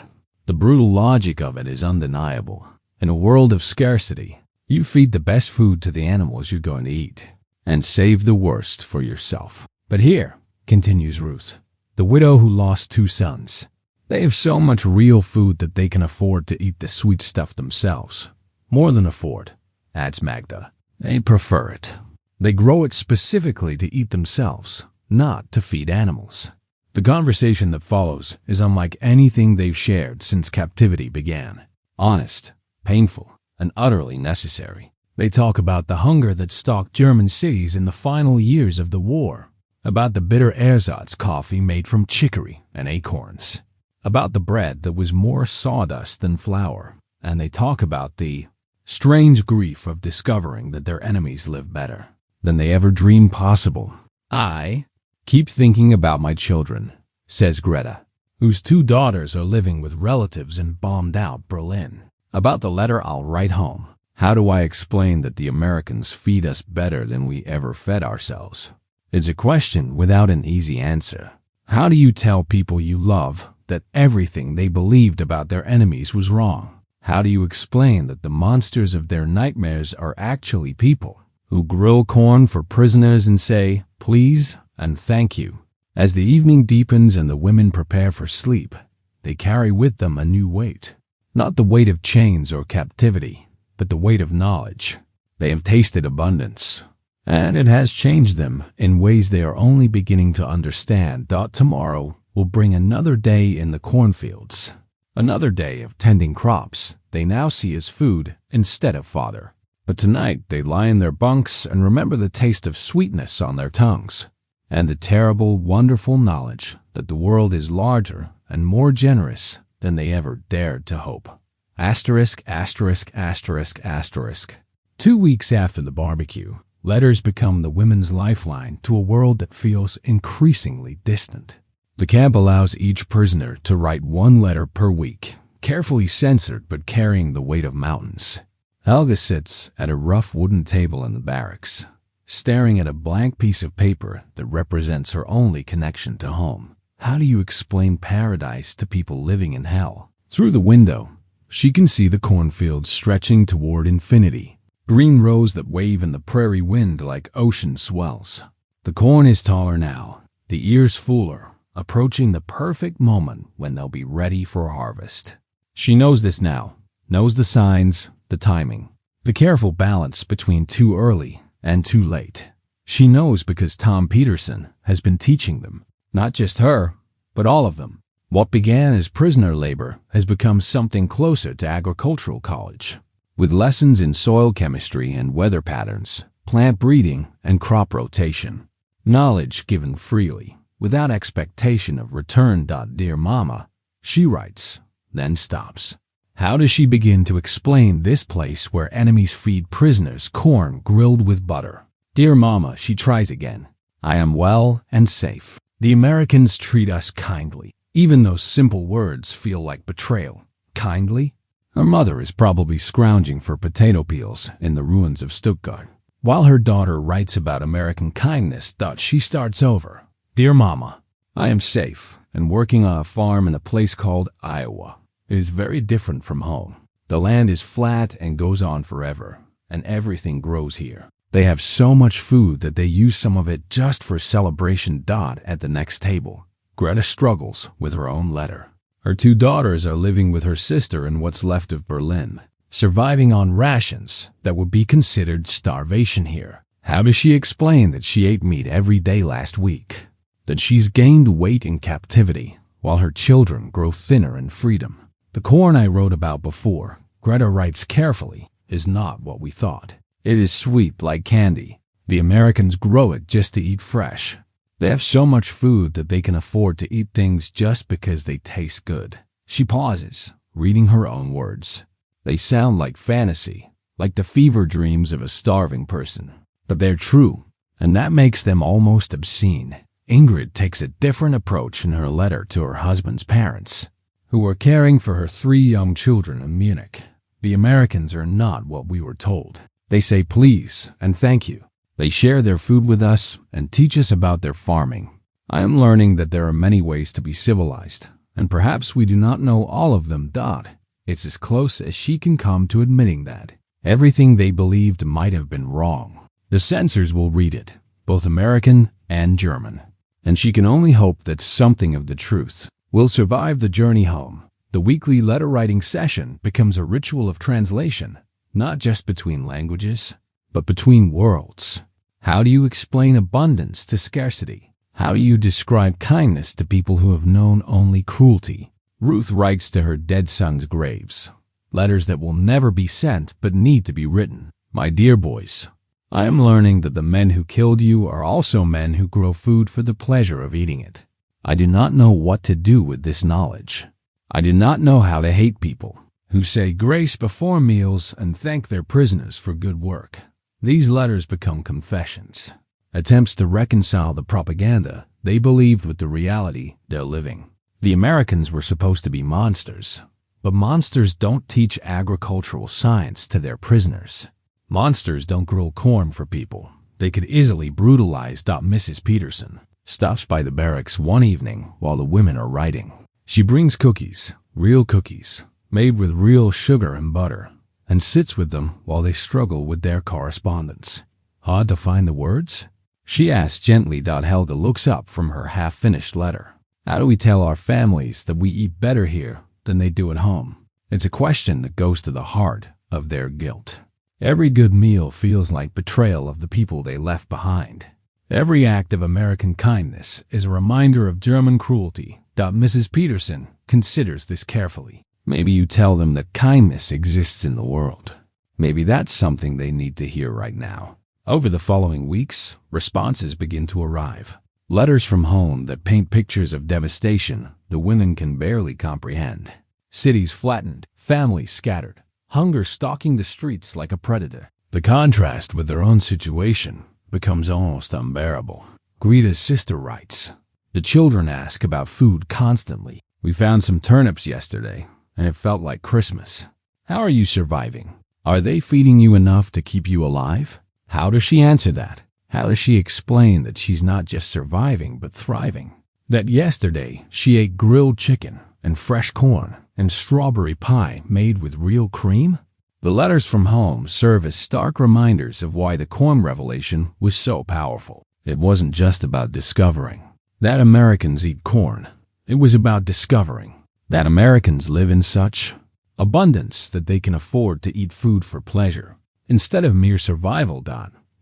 The brutal logic of it is undeniable. In a world of scarcity, you feed the best food to the animals you're going to eat, and save the worst for yourself. "But here," continues Ruth, the widow who lost 2 sons, "they have so much real food that they can afford to eat the sweet stuff themselves. More than afford," adds Magda. "They prefer it. They grow it specifically to eat themselves, not to feed animals." The conversation that follows is unlike anything they've shared since captivity began. Honest, painful, and utterly necessary. They talk about the hunger that stalked German cities in the final years of the war, about the bitter ersatz coffee made from chicory and acorns, about the bread that was more sawdust than flour, and they talk about the strange grief of discovering that their enemies live better than they ever dreamed possible. "I keep thinking about my children," says Greta, whose 2 daughters are living with relatives in bombed-out Berlin. "About the letter I'll write home. How do I explain that the Americans feed us better than we ever fed ourselves?" It's a question without an easy answer. How do you tell people you love that everything they believed about their enemies was wrong? How do you explain that the monsters of their nightmares are actually people who grill corn for prisoners and say, "Please" and "Thank you"? As the evening deepens and the women prepare for sleep, they carry with them a new weight. Not the weight of chains or captivity, but the weight of knowledge. They have tasted abundance, and it has changed them in ways they are only beginning to understand. Tomorrow will bring another day in the cornfields, another day of tending crops they now see as food instead of fodder. But tonight they lie in their bunks and remember the taste of sweetness on their tongues, and the terrible, wonderful knowledge that the world is larger and more generous than they ever dared to hope. Asterisk, asterisk, asterisk, asterisk. 2 weeks after the barbecue, letters become the women's lifeline to a world that feels increasingly distant. The camp allows each prisoner to write 1 letter per week, carefully censored but carrying the weight of mountains. Helga sits at a rough wooden table in the barracks, staring at a blank piece of paper that represents her only connection to home. How do you explain paradise to people living in hell? Through the window, she can see the cornfields stretching toward infinity, green rows that wave in the prairie wind like ocean swells. The corn is taller now, the ears fuller, approaching the perfect moment when they'll be ready for harvest. She knows this now, knows the signs, the timing, the careful balance between too early and too late. She knows because Tom Peterson has been teaching them, not just her, but all of them. What began as prisoner labor has become something closer to agricultural college, with lessons in soil chemistry and weather patterns, plant breeding and crop rotation. Knowledge given freely, without expectation of return. "Dear Mama," she writes, then stops. How does she begin to explain this place where enemies feed prisoners corn grilled with butter? "Dear Mama," she tries again, "I am well and safe. The Americans treat us kindly." Even those simple words feel like betrayal. Kindly? Her mother is probably scrounging for potato peels in the ruins of Stuttgart. While her daughter writes about American kindness, she starts over. "Dear Mama, I am safe and working on a farm in a place called Iowa. It is very different from home. The land is flat and goes on forever, and everything grows here. They have so much food that they use some of it just for celebration. At the next table, Greta struggles with her own letter. Her 2 daughters are living with her sister in what's left of Berlin. surviving on rations that would be considered starvation here. How does she explain that she ate meat every day last week? That she's gained weight in captivity while her children grow thinner in freedom? The corn I wrote about before, Greta writes carefully, is not what we thought. It is sweet like candy. The Americans grow it just to eat fresh. They have so much food that they can afford to eat things just because they taste good. She pauses, reading her own words. They sound like fantasy, like the fever dreams of a starving person. But they're true, and that makes them almost obscene. Ingrid takes a different approach in her letter to her husband's parents, who were caring for her 3 young children in Munich. The Americans are not what we were told. They say please and thank you. They share their food with us and teach us about their farming. I am learning that there are many ways to be civilized, and perhaps we do not know all of them. It's as close as she can come to admitting that. Everything they believed might have been wrong. The censors will read it, both American and German, and she can only hope that something of the truth will survive the journey home. The weekly letter-writing session becomes a ritual of translation, not just between languages, but between worlds. How do you explain abundance to scarcity? How do you describe kindness to people who have known only cruelty? Ruth writes to her dead son's graves, letters that will never be sent but need to be written. My dear boys, I am learning that the men who killed you are also men who grow food for the pleasure of eating it. I do not know what to do with this knowledge. I do not know how to hate people who say grace before meals and thank their prisoners for good work. These letters become confessions, attempts to reconcile the propaganda they believed with the reality they're living. The Americans were supposed to be monsters, but monsters don't teach agricultural science to their prisoners. Monsters don't grill corn for people. They could easily brutalize. Mrs. Peterson stops by the barracks one evening while the women are writing. She brings cookies, real cookies, made with real sugar and butter, and sits with them while they struggle with their correspondence. Hard to find the words? She asks gently. Helga looks up from her half-finished letter. How do we tell our families that we eat better here than they do at home? It's a question that goes to the heart of their guilt. Every good meal feels like betrayal of the people they left behind. Every act of American kindness is a reminder of German cruelty. Mrs. Peterson considers this carefully. Maybe you tell them that kindness exists in the world. Maybe that's something they need to hear right now. Over the following weeks, responses begin to arrive. Letters from home that paint pictures of devastation the women can barely comprehend. Cities flattened, families scattered, hunger stalking the streets like a predator. The contrast with their own situation becomes almost unbearable. Greta's sister writes, the children ask about food constantly. We found some turnips yesterday, and it felt like Christmas. How are you surviving? Are they feeding you enough to keep you alive? How does she answer that? How does she explain that she's not just surviving but thriving? That yesterday she ate grilled chicken and fresh corn and strawberry pie made with real cream? The letters from home serve as stark reminders of why the corn revelation was so powerful. It wasn't just about discovering that Americans eat corn. It was about discovering that Americans live in such abundance that they can afford to eat food for pleasure instead of mere survival.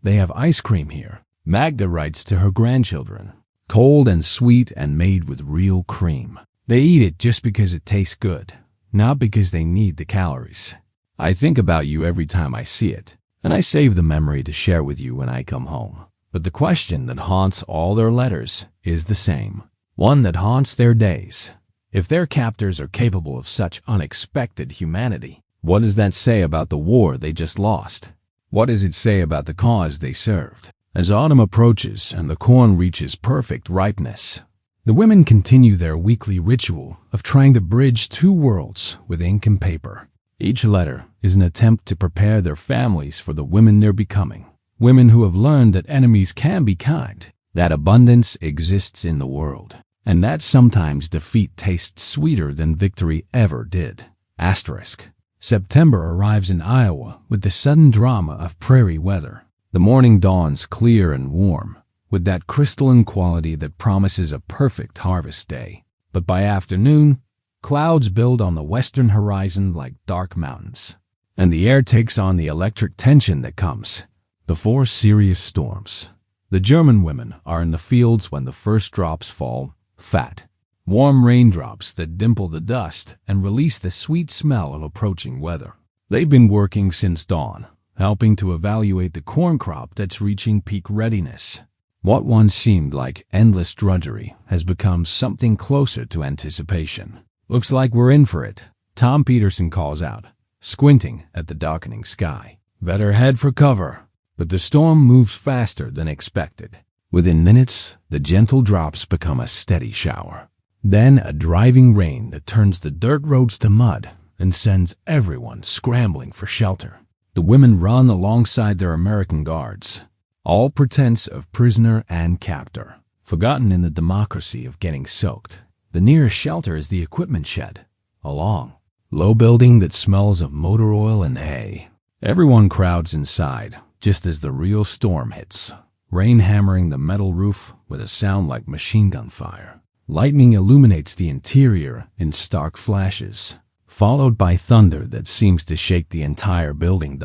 They have ice cream here. Magda writes to her grandchildren, cold and sweet and made with real cream. They eat it just because it tastes good, not because they need the calories. I think about you every time I see it, and I save the memory to share with you when I come home. But the question that haunts all their letters is the same, one that haunts their days. If their captors are capable of such unexpected humanity, what does that say about the war they just lost? What does it say about the cause they served? As autumn approaches and the corn reaches perfect ripeness, the women continue their weekly ritual of trying to bridge two worlds with ink and paper. Each letter is an attempt to prepare their families for the women they're becoming. Women who have learned that enemies can be kind, that abundance exists in the world, and that sometimes defeat tastes sweeter than victory ever did. Asterisk. September arrives in Iowa with the sudden drama of prairie weather. The morning dawns clear and warm, with that crystalline quality that promises a perfect harvest day. But by afternoon, clouds build on the western horizon like dark mountains. and the air takes on the electric tension that comes before serious storms. The German women are in the fields when the first drops fall, fat, warm raindrops that dimple the dust and release the sweet smell of approaching weather. They've been working since dawn, helping to evaluate the corn crop that's reaching peak readiness. What once seemed like endless drudgery has become something closer to anticipation. "Looks like we're in for it," Tom Peterson calls out, squinting at the darkening sky. "Better head for cover." But the storm moves faster than expected. Within minutes, the gentle drops become a steady shower. Then a driving rain that turns the dirt roads to mud and sends everyone scrambling for shelter. The women run alongside their American guards, all pretense of prisoner and captor, forgotten in the democracy of getting soaked. The nearest shelter is the equipment shed, a long, low building that smells of motor oil and hay. Everyone crowds inside just as the real storm hits, rain hammering the metal roof with a sound like machine gun fire. Lightning illuminates the interior in stark flashes, followed by thunder that seems to shake the entire building.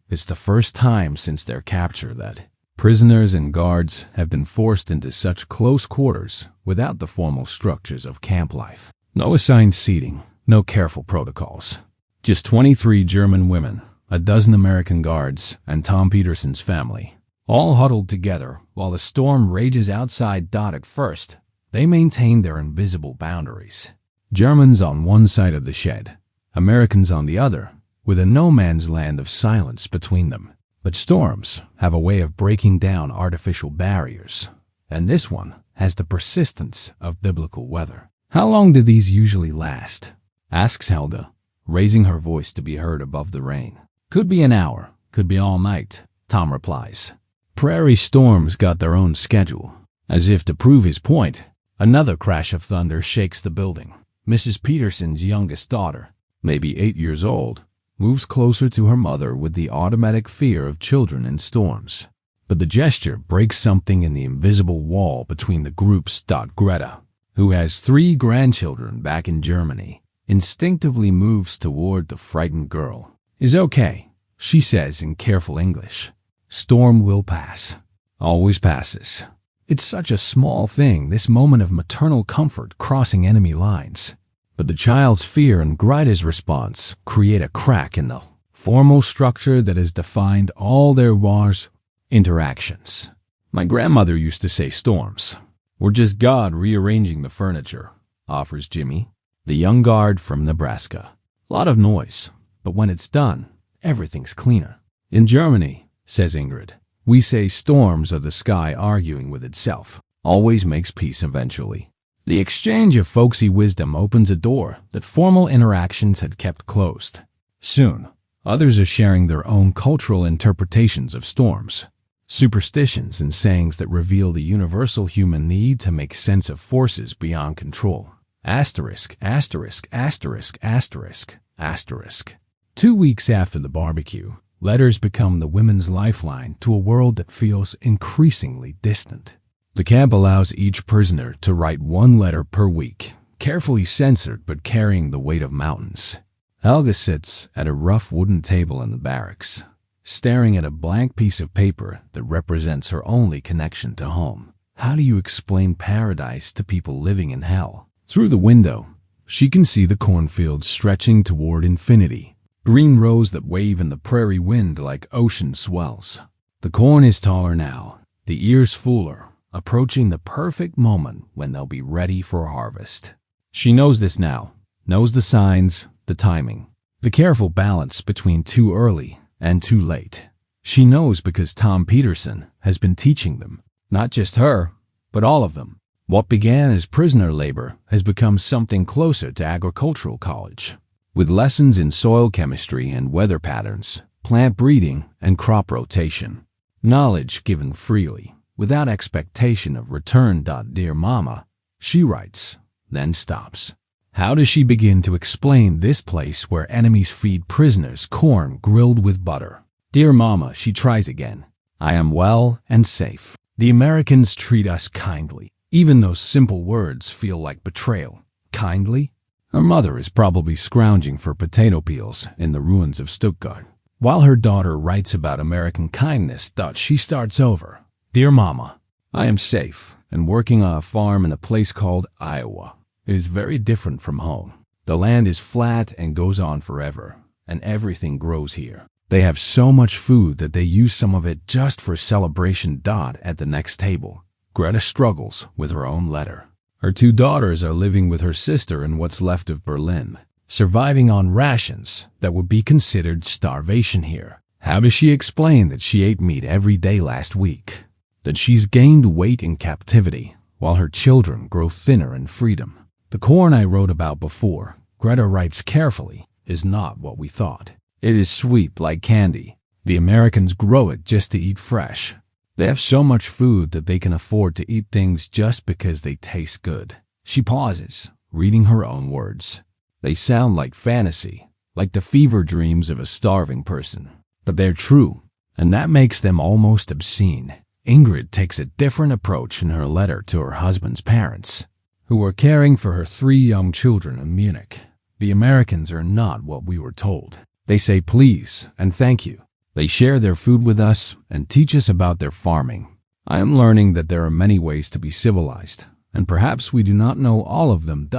It's the first time since their capture that prisoners and guards have been forced into such close quarters without the formal structures of camp life. No assigned seating, no careful protocols. Just 23 German women, a dozen American guards, and Tom Peterson's family, all huddled together while the storm rages outside. At first, they maintain their invisible boundaries. Germans on one side of the shed, Americans on the other, with a no-man's land of silence between them. But storms have a way of breaking down artificial barriers, and this one has the persistence of biblical weather. "How long do these usually last?" asks Helda, raising her voice to be heard above the rain. "Could be an hour, could be all night," Tom replies. Prairie storms got their own schedule. As if to prove his point, another crash of thunder shakes the building. Mrs. Peterson's youngest daughter, maybe 8 years old, moves closer to her mother with the automatic fear of children in storms. But the gesture breaks something in the invisible wall between the groups. Greta, who has 3 grandchildren back in Germany, instinctively moves toward the frightened girl. "Is okay," she says in careful English. "Storm will pass. Always passes." It's such a small thing, this moment of maternal comfort crossing enemy lines. But the child's fear and Greta's response create a crack in the formal structure that has defined all their war's interactions. "My grandmother used to say storms were just God rearranging the furniture," offers Jimmy, the young guard from Nebraska. "A lot of noise, but when it's done, everything's cleaner." "In Germany," says Ingrid, "we say storms are the sky arguing with itself. Always makes peace eventually." The exchange of folksy wisdom opens a door that formal interactions had kept closed. Soon, others are sharing their own cultural interpretations of storms, superstitions and sayings that reveal the universal human need to make sense of forces beyond control. Asterisk, asterisk, asterisk, asterisk, asterisk. 2 weeks after the barbecue, letters become the women's lifeline to a world that feels increasingly distant. The camp allows each prisoner to write 1 letter per week, carefully censored but carrying the weight of mountains. Helga sits at a rough wooden table in the barracks, staring at a blank piece of paper that represents her only connection to home. How do you explain paradise to people living in hell? Through the window, she can see the cornfields stretching toward infinity, green rows that wave in the prairie wind like ocean swells. The corn is taller now, the ears fuller, approaching the perfect moment when they'll be ready for harvest. She knows this now, knows the signs, the timing, the careful balance between too early and too late. She knows because Tom Peterson has been teaching them, not just her, but all of them. What began as prisoner labor has become something closer to agricultural college, with lessons in soil chemistry and weather patterns, plant breeding and crop rotation. Knowledge given freely, without expectation of return. "Dear Mama," she writes, then stops. How does she begin to explain this place where enemies feed prisoners corn grilled with butter? "Dear Mama," she tries again, "I am well and safe. The Americans treat us kindly." Even those simple words feel like betrayal. Kindly? Her mother is probably scrounging for potato peels in the ruins of Stuttgart, while her daughter writes about American kindness. She starts over. Dear Mama, I am safe and working on a farm in a place called Iowa. It is very different from home. The land is flat and goes on forever, and everything grows here. They have so much food that they use some of it just for celebration. At the next table, Greta struggles with her own letter. Her two daughters are living with her sister in what's left of Berlin, surviving on rations that would be considered starvation here. How does she explain that she ate meat every day last week? That she's gained weight in captivity, while her children grow thinner in freedom? The corn I wrote about before, Greta writes carefully, is not what we thought. It is sweet like candy. The Americans grow it just to eat fresh. They have so much food that they can afford to eat things just because they taste good. She pauses, reading her own words. They sound like fantasy, like the fever dreams of a starving person. But they're true, and that makes them almost obscene. Ingrid takes a different approach in her letter to her husband's parents, who are caring for her 3 young children in Munich. The Americans are not what we were told. They say please and thank you. They share their food with us and teach us about their farming. I am learning that there are many ways to be civilized, and perhaps we do not know all of them.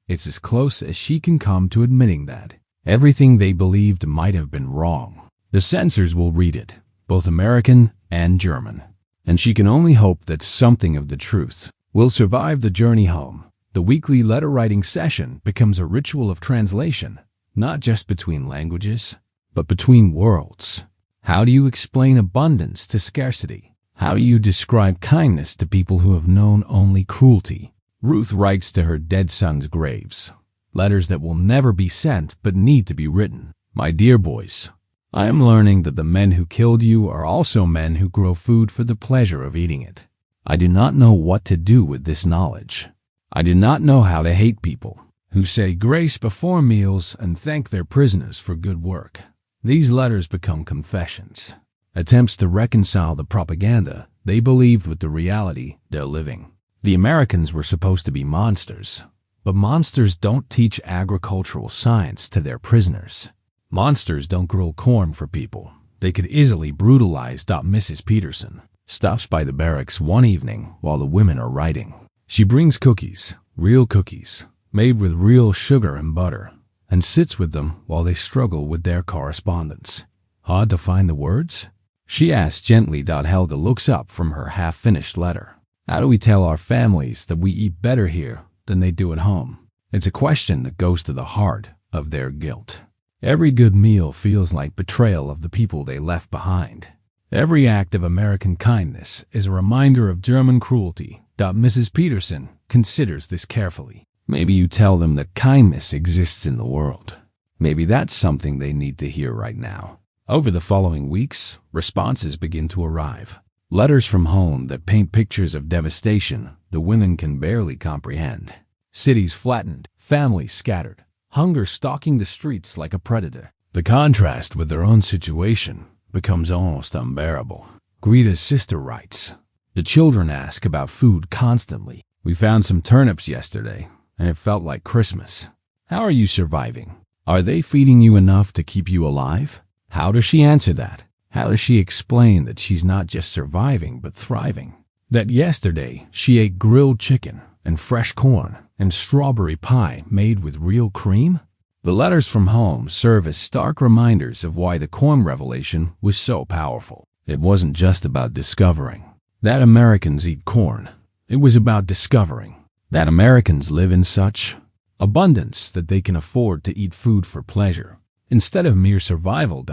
It's as close as she can come to admitting that everything they believed might have been wrong. The censors will read it, both American and German, and she can only hope that something of the truth will survive the journey home. The weekly letter-writing session becomes a ritual of translation, not just between languages, but between worlds. How do you explain abundance to scarcity? How do you describe kindness to people who have known only cruelty? Ruth writes to her dead son's graves, letters that will never be sent but need to be written. My dear boys, I am learning that the men who killed you are also men who grow food for the pleasure of eating it. I do not know what to do with this knowledge. I do not know how to hate people who say grace before meals and thank their prisoners for good work. These letters become confessions, attempts to reconcile the propaganda they believed with the reality they're living. The Americans were supposed to be monsters, but monsters don't teach agricultural science to their prisoners. Monsters don't grow corn for people. They could easily brutalize. Mrs. Peterson stops by the barracks one evening while the women are writing. She brings cookies, real cookies, made with real sugar and butter, and sits with them while they struggle with their correspondence. Hard to find the words? She asks gently. Helga looks up from her half-finished letter. How do we tell our families that we eat better here than they do at home? It's a question that goes to the heart of their guilt. Every good meal feels like betrayal of the people they left behind. Every act of American kindness is a reminder of German cruelty. Mrs. Peterson considers this carefully. Maybe you tell them that kindness exists in the world. Maybe that's something they need to hear right now. Over the following weeks, responses begin to arrive. Letters from home that paint pictures of devastation the women can barely comprehend. Cities flattened, families scattered, hunger stalking the streets like a predator. The contrast with their own situation becomes almost unbearable. Greta's sister writes, the children ask about food constantly. We found some turnips yesterday, and it felt like Christmas. How are you surviving? Are they feeding you enough to keep you alive? How does she answer that? How does she explain that she's not just surviving but thriving? That yesterday she ate grilled chicken and fresh corn and strawberry pie made with real cream? The letters from home serve as stark reminders of why the corn revelation was so powerful. It wasn't just about discovering that Americans eat corn. It was about discovering that Americans live in such abundance that they can afford to eat food for pleasure instead of mere survival.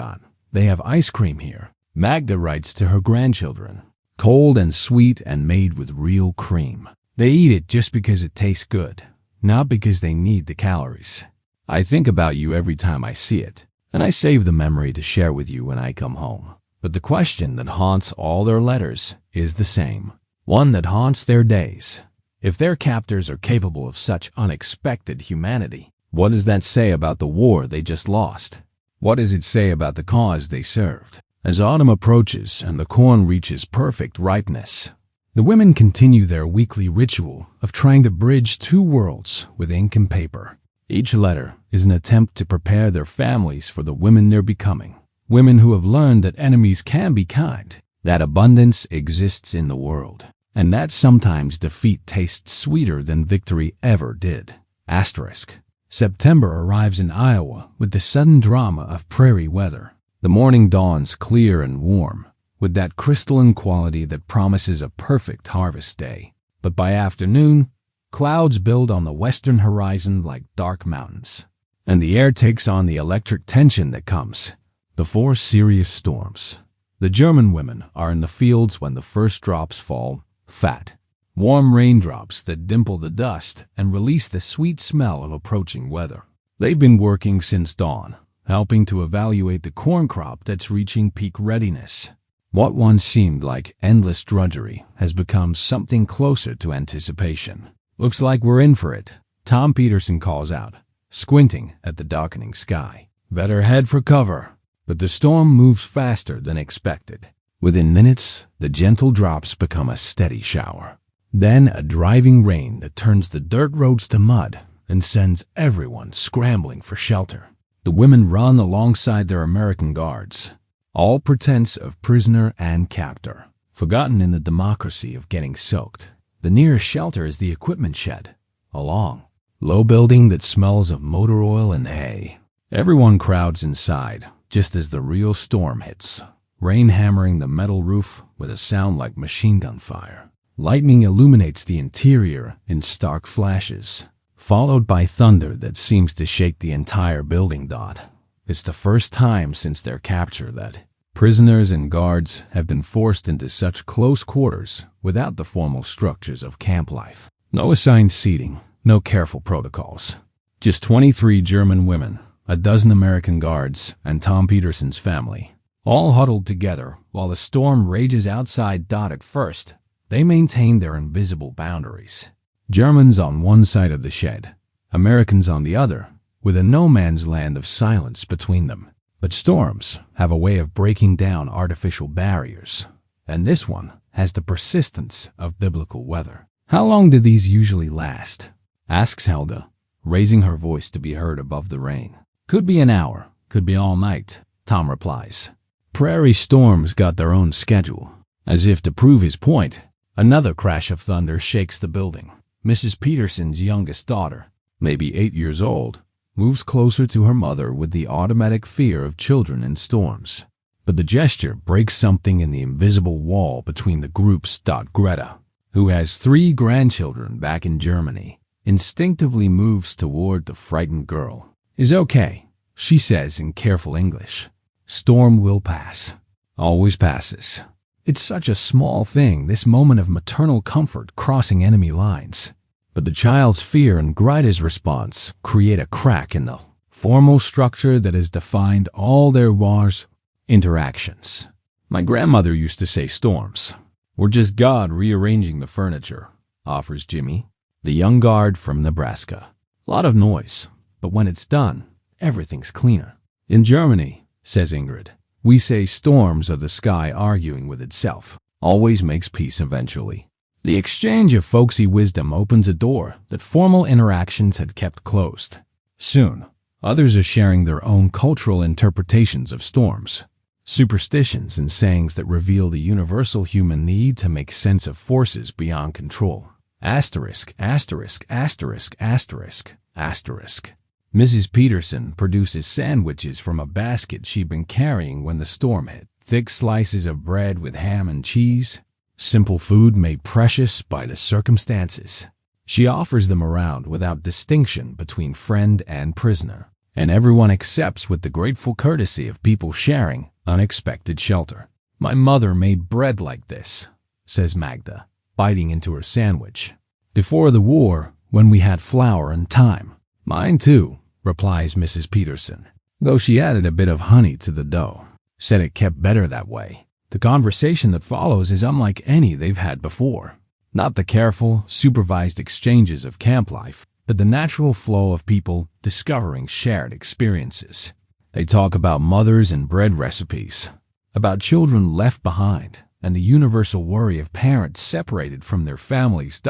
They have ice cream here. Magda writes to her grandchildren, cold and sweet and made with real cream. They eat it just because it tastes good, not because they need the calories. I think about you every time I see it, and I save the memory to share with you when I come home. But the question that haunts all their letters is the same, one that haunts their days. If their captors are capable of such unexpected humanity, what does that say about the war they just lost? What does it say about the cause they served? As autumn approaches and the corn reaches perfect ripeness, the women continue their weekly ritual of trying to bridge two worlds with ink and paper. Each letter is an attempt to prepare their families for the women they're becoming. Women who have learned that enemies can be kind, that abundance exists in the world, and that sometimes defeat tastes sweeter than victory ever did. Asterisk. September arrives in Iowa with the sudden drama of prairie weather. The morning dawns clear and warm, with that crystalline quality that promises a perfect harvest day. But by afternoon, clouds build on the western horizon like dark mountains, and the air takes on the electric tension that comes before serious storms. The German women are in the fields when the first drops fall, fat, warm raindrops that dimple the dust and release the sweet smell of approaching weather. They've been working since dawn, helping to evaluate the corn crop that's reaching peak readiness. What once seemed like endless drudgery has become something closer to anticipation. "Looks like we're in for it," Tom Peterson calls out, squinting at the darkening sky. "Better head for cover." But the storm moves faster than expected. Within minutes, the gentle drops become a steady shower. Then a driving rain that turns the dirt roads to mud and sends everyone scrambling for shelter. The women run alongside their American guards, all pretense of prisoner and captor, forgotten in the democracy of getting soaked. The nearest shelter is the equipment shed, a long, low building that smells of motor oil and hay. Everyone crowds inside just as the real storm hits, rain hammering the metal roof with a sound like machine gun fire. Lightning illuminates the interior in stark flashes, followed by thunder that seems to shake the entire building. It's the first time since their capture that prisoners and guards have been forced into such close quarters without the formal structures of camp life. No assigned seating, no careful protocols. Just 23 German women, a dozen American guards, and Tom Peterson's family, all huddled together while the storm rages outside. At first, they maintain their invisible boundaries. Germans on one side of the shed, Americans on the other, with a no-man's land of silence between them. But storms have a way of breaking down artificial barriers, and this one has the persistence of biblical weather. "How long do these usually last?" asks Helda, raising her voice to be heard above the rain. "Could be an hour, could be all night," Tom replies. Prairie storms got their own schedule. As if to prove his point, another crash of thunder shakes the building. Mrs. Peterson's youngest daughter, maybe 8 years old, moves closer to her mother with the automatic fear of children in storms. But the gesture breaks something in the invisible wall between the groups. Greta, who has 3 grandchildren back in Germany, instinctively moves toward the frightened girl. "Is okay," she says in careful English. "Storm will pass." Always passes. It's such a small thing, this moment of maternal comfort crossing enemy lines. But the child's fear and Greta's response create a crack in the formal structure that has defined all their war's interactions. "My grandmother used to say storms were just God rearranging the furniture," offers Jimmy, the young guard from Nebraska. "A lot of noise, but when it's done, everything's cleaner." "In Germany," says Ingrid, "we say storms are the sky arguing with itself. Always makes peace eventually." The exchange of folksy wisdom opens a door that formal interactions had kept closed. Soon, others are sharing their own cultural interpretations of storms, superstitions and sayings that reveal the universal human need to make sense of forces beyond control. Asterisk, asterisk, asterisk, asterisk, asterisk. Mrs. Peterson produces sandwiches from a basket she'd been carrying when the storm hit. Thick slices of bread with ham and cheese, simple food made precious by the circumstances. She offers them around without distinction between friend and prisoner, and everyone accepts with the grateful courtesy of people sharing unexpected shelter. "My mother made bread like this," says Magda, biting into her sandwich. "Before the war, when we had flour and thyme." "Mine too," replies Mrs. Peterson, though she added a bit of honey to the dough. Said it kept better that way. The conversation that follows is unlike any they've had before. Not the careful, supervised exchanges of camp life, but the natural flow of people discovering shared experiences. They talk about mothers and bread recipes, about children left behind, and the universal worry of parents separated from their families.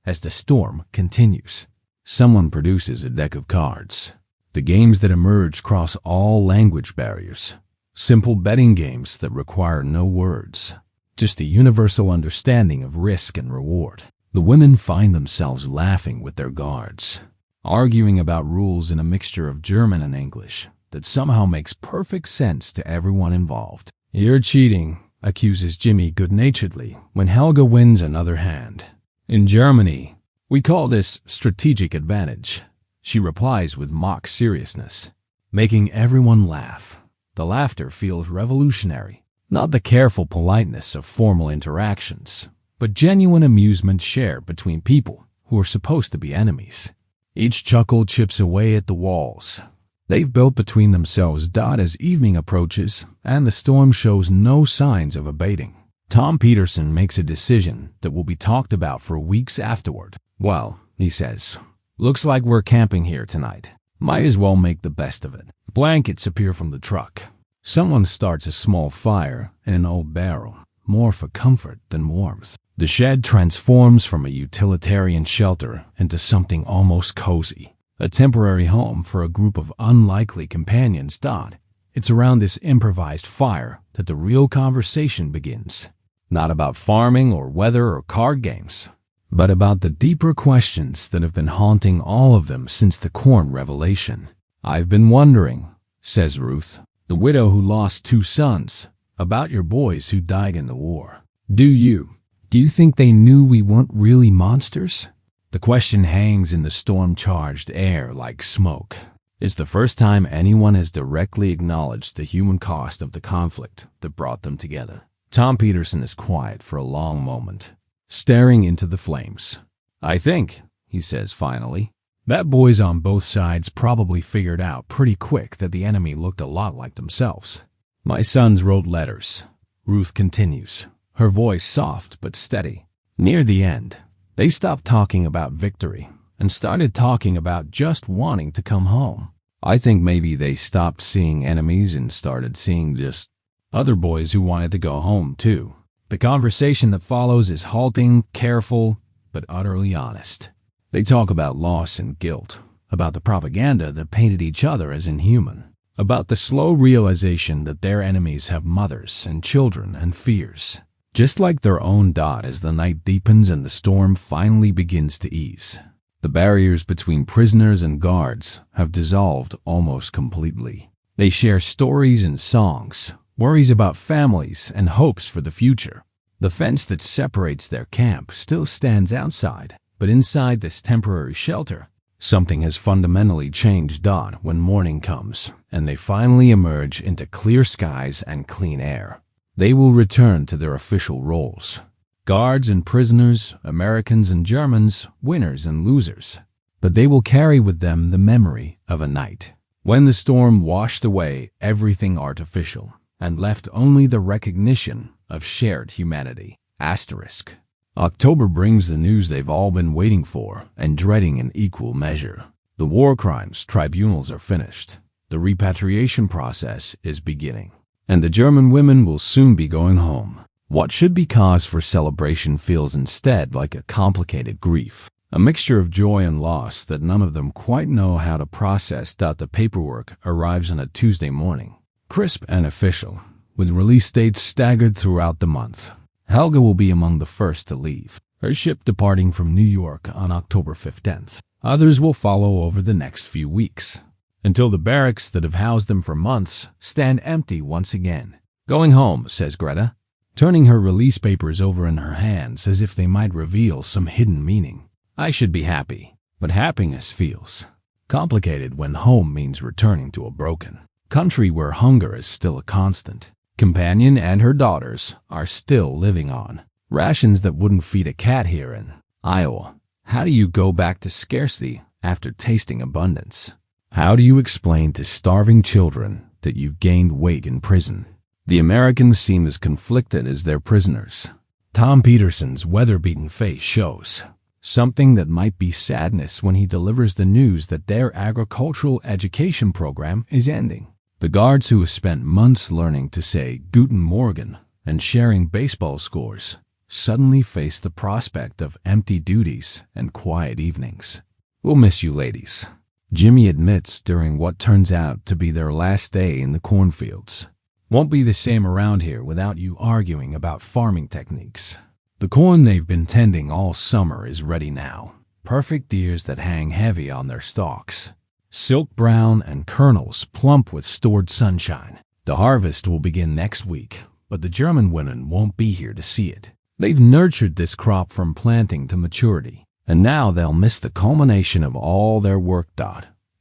As the storm continues, Someone produces a deck of cards. The games that emerge cross all language barriers. Simple betting games that require no words. Just a universal understanding of risk and reward. The women find themselves laughing with their guards, arguing about rules in a mixture of German and English that somehow makes perfect sense to everyone involved. "You're cheating," accuses Jimmy good-naturedly when Helga wins another hand. "In Germany, we call this strategic advantage," she replies with mock seriousness, making everyone laugh. The laughter feels revolutionary, not the careful politeness of formal interactions, but genuine amusement shared between people who are supposed to be enemies. Each chuckle chips away at the walls they've built between themselves as evening approaches and the storm shows no signs of abating. Tom Peterson makes a decision that will be talked about for weeks afterward. "Well," he says, "looks like we're camping here tonight. Might as well make the best of it." Blankets appear from the truck. Someone starts a small fire in an old barrel, more for comfort than warmth. The shed transforms from a utilitarian shelter into something almost cozy, a temporary home for a group of unlikely companions. It's around this improvised fire that the real conversation begins. Not about farming or weather or card games, but about the deeper questions that have been haunting all of them since the corn revelation. "I've been wondering," says Ruth, the widow who lost 2 sons, "about your boys who died in the war. Do you think they knew we weren't really monsters?" The question hangs in the storm-charged air like smoke. It's the first time anyone has directly acknowledged the human cost of the conflict that brought them together. Tom Peterson is quiet for a long moment, staring into the flames. "I think," he says finally, "that boys on both sides probably figured out pretty quick that the enemy looked a lot like themselves. My sons wrote letters," Ruth continues, her voice soft but steady. "Near the end, they stopped talking about victory and started talking about just wanting to come home. I think maybe they stopped seeing enemies and started seeing just other boys who wanted to go home too." The conversation that follows is halting, careful, but utterly honest. They talk about loss and guilt, about the propaganda that painted each other as inhuman, about the slow realization that their enemies have mothers and children and fears, just like their own. As the night deepens and the storm finally begins to ease, the barriers between prisoners and guards have dissolved almost completely. They share stories and songs, worries about families and hopes for the future. The fence that separates their camp still stands outside, but inside this temporary shelter, something has fundamentally changed. When morning comes and they finally emerge into clear skies and clean air, they will return to their official roles. Guards and prisoners, Americans and Germans, winners and losers. But they will carry with them the memory of a night when the storm washed away everything artificial and left only the recognition of shared humanity. October brings the news they've all been waiting for and dreading in equal measure. The war crimes tribunals are finished. The repatriation process is beginning, and the German women will soon be going home. What should be cause for celebration feels instead like a complicated grief, a mixture of joy and loss that none of them quite know how to process. The paperwork arrives on a Tuesday morning, crisp and official, with release dates staggered throughout the month. Helga will be among the first to leave, her ship departing from New York on October 15th. Others will follow over the next few weeks, until the barracks that have housed them for months stand empty once again. "Going home," says Greta, turning her release papers over in her hands as if they might reveal some hidden meaning. "I should be happy, but happiness feels complicated when home means returning to a broken country where hunger is still a constant. Companion and her daughters are still living on rations that wouldn't feed a cat here in Iowa. How do you go back to scarcity after tasting abundance? How do you explain to starving children that you've gained weight in prison? The Americans seem as conflicted as their prisoners. Tom Peterson's weather-beaten face shows something that might be sadness when he delivers the news that their agricultural education program is ending. The guards who have spent months learning to say Guten Morgen and sharing baseball scores suddenly face the prospect of empty duties and quiet evenings. We'll miss you ladies, Jimmy admits during what turns out to be their last day in the cornfields. Won't be the same around here without you arguing about farming techniques. The corn they've been tending all summer is ready now. Perfect ears that hang heavy on their stalks. Silk brown and kernels plump with stored sunshine. The harvest will begin next week, but the German women won't be here to see it. They've nurtured this crop from planting to maturity, and now they'll miss the culmination of all their work.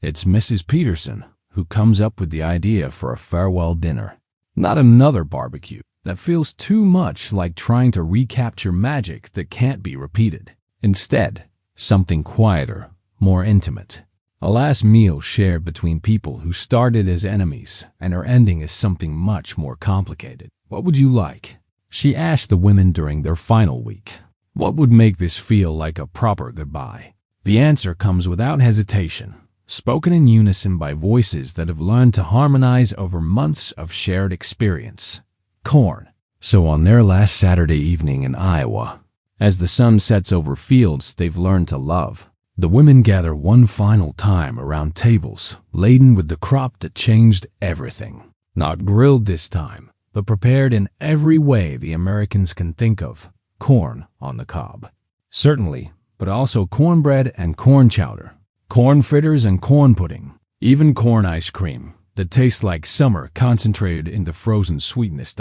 It's Mrs. Peterson who comes up with the idea for a farewell dinner. Not another barbecue that feels too much like trying to recapture magic that can't be repeated. Instead, something quieter, more intimate. A last meal shared between people who started as enemies and are ending as something much more complicated. What would you like? She asked the women during their final week. What would make this feel like a proper goodbye? The answer comes without hesitation, spoken in unison by voices that have learned to harmonize over months of shared experience. Corn. So on their last Saturday evening in Iowa, as the sun sets over fields they've learned to love, the women gather one final time around tables laden with the crop that changed everything. Not grilled this time, but prepared in every way the Americans can think of. Corn on the cob. Certainly, but also cornbread and corn chowder, corn fritters and corn pudding, even corn ice cream that tastes like summer concentrated into frozen sweetness.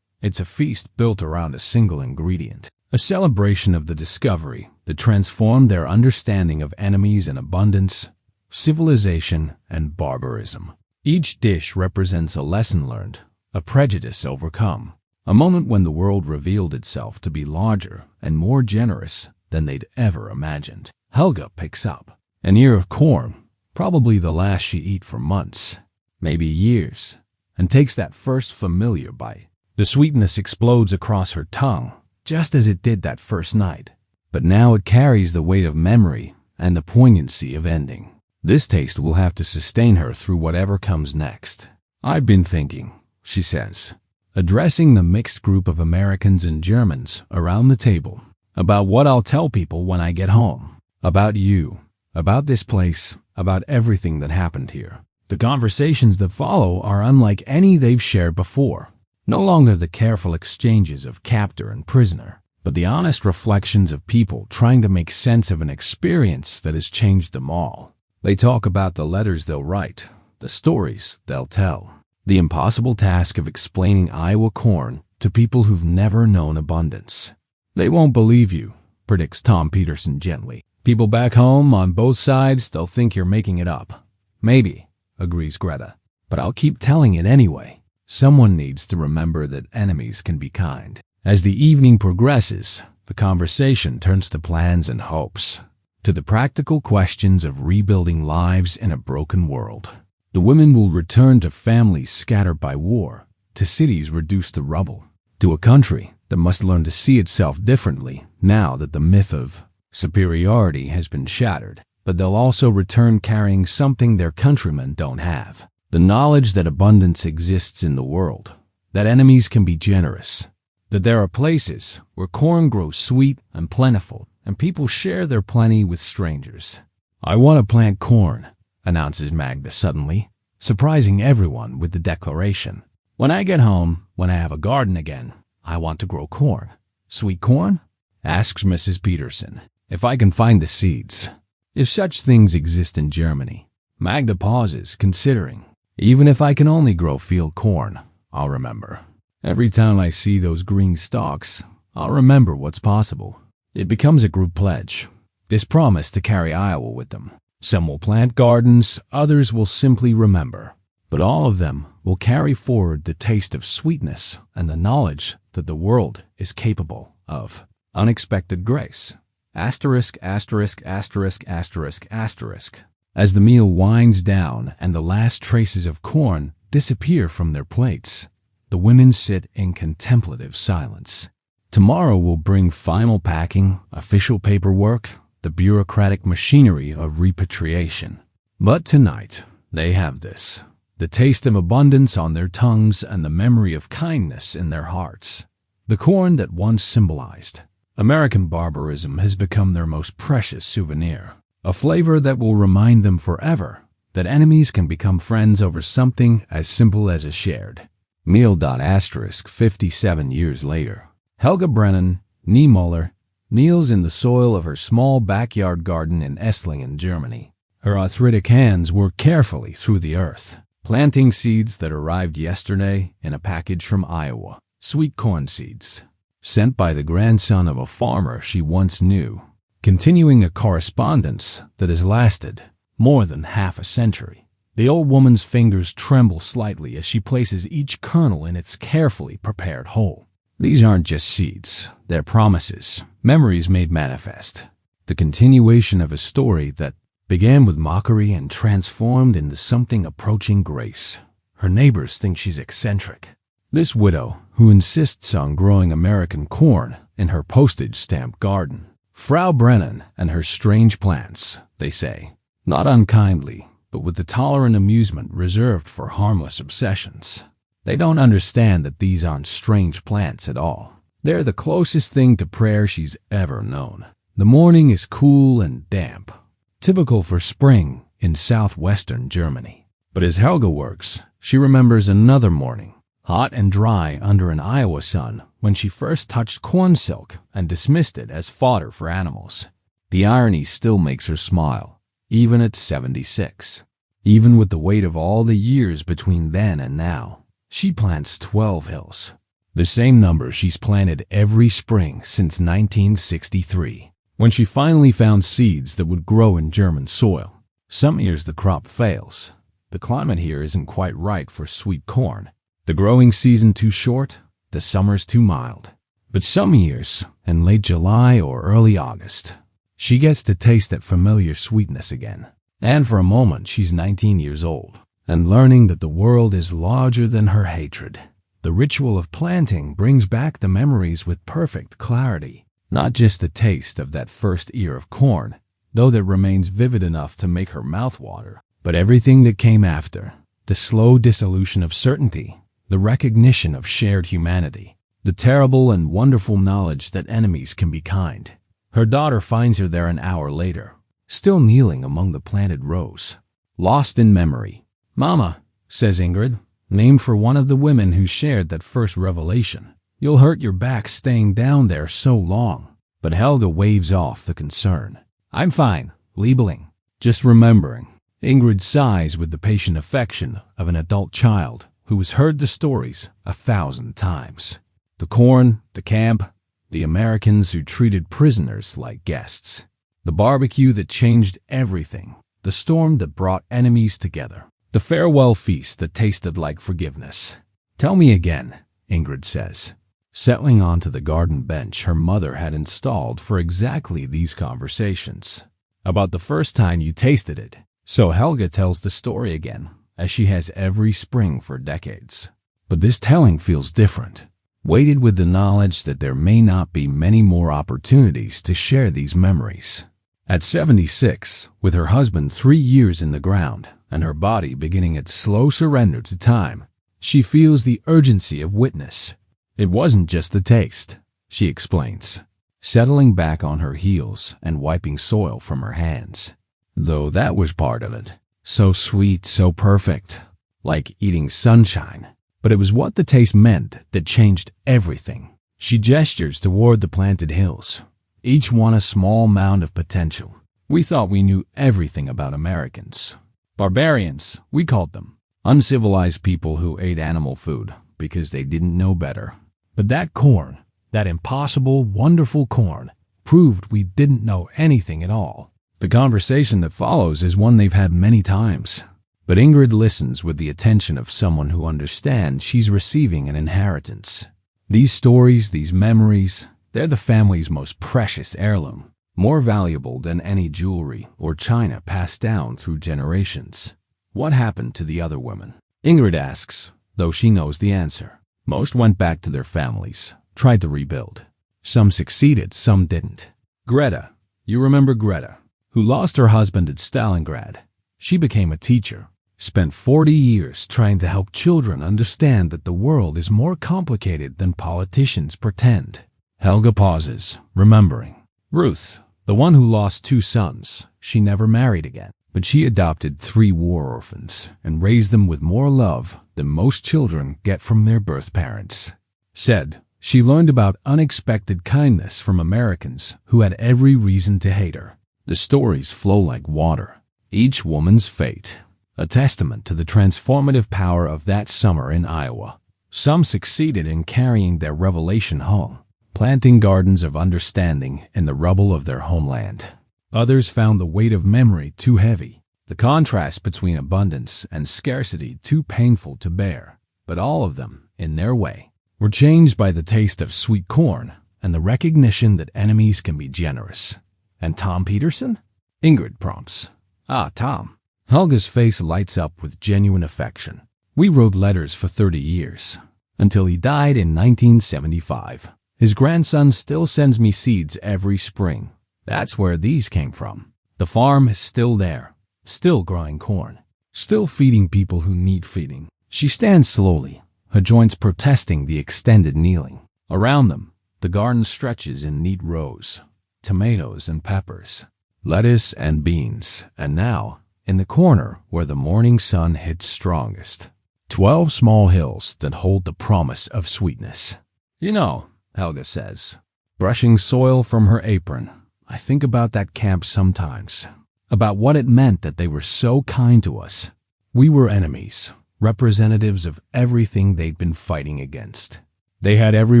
It's a feast built around a single ingredient, a celebration of the discovery that transformed their understanding of enemies and abundance, civilization, and barbarism. Each dish represents a lesson learned, a prejudice overcome, a moment when the world revealed itself to be larger and more generous than they'd ever imagined. Helga picks up an ear of corn, probably the last she eat for months, maybe years, and takes that first familiar bite. The sweetness explodes across her tongue, just as it did that first night. But now it carries the weight of memory and the poignancy of ending. This taste will have to sustain her through whatever comes next. I've been thinking, she says, addressing the mixed group of Americans and Germans around the table, about what I'll tell people when I get home, about you, about this place, about everything that happened here. The conversations that follow are unlike any they've shared before. No longer the careful exchanges of captor and prisoner, but the honest reflections of people trying to make sense of an experience that has changed them all. They talk about the letters they'll write, the stories they'll tell, the impossible task of explaining Iowa corn to people who've never known abundance. They won't believe you, predicts Tom Peterson gently. People back home on both sides, they'll think you're making it up. Maybe, agrees Greta, but I'll keep telling it anyway. Someone needs to remember that enemies can be kind. As the evening progresses, the conversation turns to plans and hopes, to the practical questions of rebuilding lives in a broken world. The women will return to families scattered by war, to cities reduced to rubble, to a country that must learn to see itself differently now that the myth of superiority has been shattered. But they'll also return carrying something their countrymen don't have. The knowledge that abundance exists in the world, that enemies can be generous, that there are places where corn grows sweet and plentiful, and people share their plenty with strangers. I want to plant corn, announces Magda suddenly, surprising everyone with the declaration. When I get home, when I have a garden again, I want to grow corn. Sweet corn? Asks Mrs. Peterson. If I can find the seeds. If such things exist in Germany. Magda pauses, considering. Even if I can only grow field corn, I'll remember. Every time I see those green stalks, I'll remember what's possible. It becomes a group pledge, this promise to carry Iowa with them. Some will plant gardens, others will simply remember. But all of them will carry forward the taste of sweetness and the knowledge that the world is capable of unexpected grace. Asterisk, asterisk, asterisk, asterisk, asterisk. As the meal winds down and the last traces of corn disappear from their plates, the women sit in contemplative silence. Tomorrow will bring final packing, official paperwork, the bureaucratic machinery of repatriation. But tonight, they have this, the taste of abundance on their tongues and the memory of kindness in their hearts. The corn that once symbolized American barbarism has become their most precious souvenir. A flavor that will remind them forever that enemies can become friends over something as simple as a shared meal. 57 years later, Helga Brennan, nee Muller, kneels in the soil of her small backyard garden in Esslingen, Germany. Her arthritic hands work carefully through the earth, planting seeds that arrived yesterday in a package from Iowa, sweet corn seeds, sent by the grandson of a farmer she once knew, continuing a correspondence that has lasted more than half a century. The old woman's fingers tremble slightly as she places each kernel in its carefully prepared hole. These aren't just seeds, they're promises, memories made manifest. The continuation of a story that began with mockery and transformed into something approaching grace. Her neighbors think she's eccentric. This widow, who insists on growing American corn in her postage-stamp garden. Frau Brennan and her strange plants, they say. Not unkindly, but with the tolerant amusement reserved for harmless obsessions. They don't understand that these aren't strange plants at all. They're the closest thing to prayer she's ever known. The morning is cool and damp, typical for spring in southwestern Germany. But as Helga works, she remembers another morning, hot and dry under an Iowa sun, when she first touched corn silk and dismissed it as fodder for animals. The irony still makes her smile, even at 76. Even with the weight of all the years between then and now, she plants 12 hills, the same number she's planted every spring since 1963, when she finally found seeds that would grow in German soil. Some years the crop fails. The climate here isn't quite right for sweet corn. The growing season too short, the summers too mild. But some years, in late July or early August, she gets to taste that familiar sweetness again. And for a moment she's 19 years old, and learning that the world is larger than her hatred. The ritual of planting brings back the memories with perfect clarity. Not just the taste of that first ear of corn, though that remains vivid enough to make her mouth water, but everything that came after. The slow dissolution of certainty, the recognition of shared humanity, the terrible and wonderful knowledge that enemies can be kind. Her daughter finds her there an hour later, still kneeling among the planted rows, lost in memory. "Mama," says Ingrid, named for one of the women who shared that first revelation, "you'll hurt your back staying down there so long." But Helga waves off the concern. "I'm fine, labeling, just remembering." Ingrid sighs with the patient affection of an adult child who has heard the stories 1,000 times. The corn, the camp, the Americans who treated prisoners like guests. The barbecue that changed everything. The storm that brought enemies together. The farewell feast that tasted like forgiveness. "Tell me again," Ingrid says, settling onto the garden bench her mother had installed for exactly these conversations. "About the first time you tasted it." So Helga tells the story again, as she has every spring for decades. But this telling feels different, weighted with the knowledge that there may not be many more opportunities to share these memories. At 76, with her husband 3 years in the ground and her body beginning its slow surrender to time, she feels the urgency of witness. "It wasn't just the taste," she explains, settling back on her heels and wiping soil from her hands. "Though that was part of it. So sweet, so perfect, like eating sunshine. But it was what the taste meant that changed everything." She gestures toward the planted hills, each one a small mound of potential. "We thought we knew everything about Americans. Barbarians, we called them. Uncivilized people who ate animal food because they didn't know better. But that corn, that impossible, wonderful corn, proved we didn't know anything at all." The conversation that follows is one they've had many times, but Ingrid listens with the attention of someone who understands she's receiving an inheritance. These stories, these memories, they're the family's most precious heirloom, more valuable than any jewelry or china passed down through generations. What happened to the other women? Ingrid asks, though she knows the answer. Most went back to their families, tried to rebuild. Some succeeded, some didn't. Greta, you remember Greta, who lost her husband at Stalingrad. She became a teacher, spent 40 years trying to help children understand that the world is more complicated than politicians pretend. Helga pauses, remembering. Ruth, The one who lost 2 sons, she never married again. But she adopted 3 war orphans and raised them with more love than most children get from their birth parents. Said, she learned about unexpected kindness from Americans who had every reason to hate her. The stories flow like water. Each woman's fate, a testament to the transformative power of that summer in Iowa. Some succeeded in carrying their revelation home, planting gardens of understanding in the rubble of their homeland. Others found the weight of memory too heavy, the contrast between abundance and scarcity too painful to bear. But all of them, in their way, were changed by the taste of sweet corn and the recognition that enemies can be generous. And Tom Peterson? Ingrid prompts. Ah, Tom. Helga's face lights up with genuine affection. We wrote letters for 30 years, until he died in 1975. His grandson still sends me seeds every spring. That's where these came from. The farm is still there, still growing corn, still feeding people who need feeding. She stands slowly, her joints protesting the extended kneeling. Around them, the garden stretches in neat rows, tomatoes and peppers, lettuce and beans, and now, in the corner where the morning sun hits strongest, 12 small hills that hold the promise of sweetness. You know, Helga says, brushing soil from her apron, I think about that camp sometimes, about what it meant that they were so kind to us. We were enemies, representatives of everything they'd been fighting against. They had every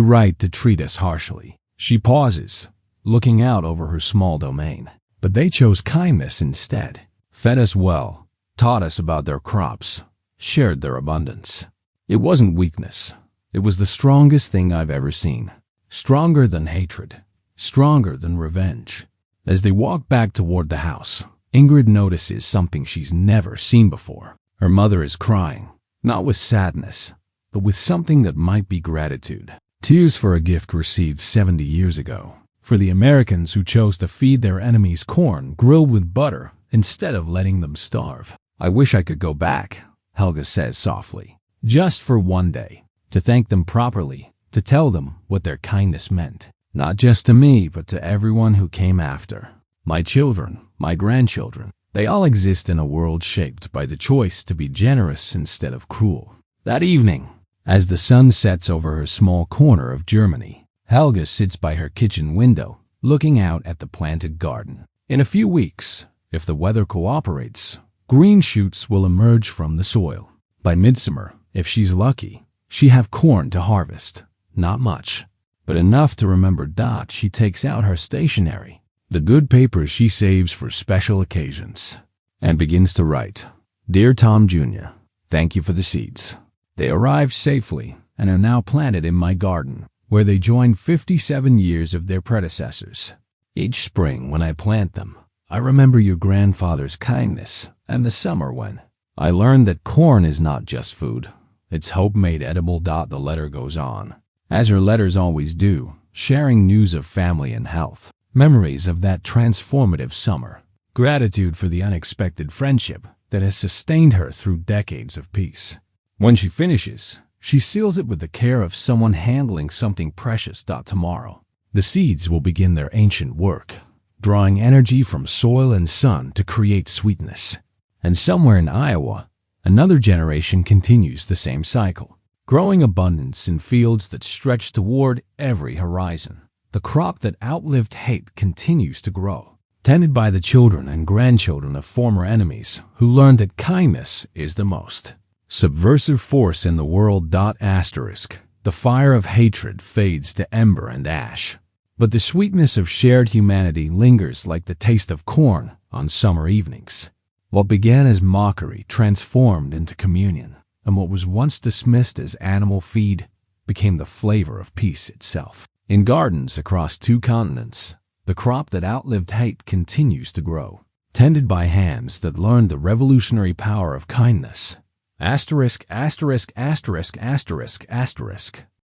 right to treat us harshly. She pauses, looking out over her small domain. But they chose kindness instead, fed us well, taught us about their crops, shared their abundance. It wasn't weakness. It was the strongest thing I've ever seen. Stronger than hatred, stronger than revenge. As they walk back toward the house, Ingrid notices something she's never seen before. Her mother is crying, not with sadness, but with something that might be gratitude. Tears for a gift received 70 years ago. For the Americans who chose to feed their enemies corn grilled with butter instead of letting them starve. I wish I could go back, Helga says softly. Just for one day, to thank them properly, to tell them what their kindness meant. Not just to me, but to everyone who came after. My children, my grandchildren, they all exist in a world shaped by the choice to be generous instead of cruel. That evening, as the sun sets over her small corner of Germany, Helga sits by her kitchen window, looking out at the planted garden. In a few weeks, if the weather cooperates, green shoots will emerge from the soil. By midsummer, if she's lucky, she'll have corn to harvest. Not much, but enough to remember. She takes out her stationery, the good papers she saves for special occasions, and begins to write. Dear Tom Jr., thank you for the seeds. They arrived safely and are now planted in my garden, where they join 57 years of their predecessors. Each spring when I plant them, I remember your grandfather's kindness and the summer when I learned that corn is not just food. It's hope made edible. The letter goes on, as her letters always do, sharing news of family and health, memories of that transformative summer, gratitude for the unexpected friendship that has sustained her through decades of peace. When she finishes, she seals it with the care of someone handling something precious. Tomorrow, the seeds will begin their ancient work, drawing energy from soil and sun to create sweetness. And somewhere in Iowa, another generation continues the same cycle, growing abundance in fields that stretch toward every horizon. The crop that outlived hate continues to grow, tended by the children and grandchildren of former enemies who learned that kindness is the most subversive force in the world. The fire of hatred fades to ember and ash, but the sweetness of shared humanity lingers like the taste of corn on summer evenings. What began as mockery transformed into communion, and what was once dismissed as animal feed became the flavor of peace itself. In gardens across 2 continents, the crop that outlived hate continues to grow, tended by hands that learned the revolutionary power of kindness. ***********.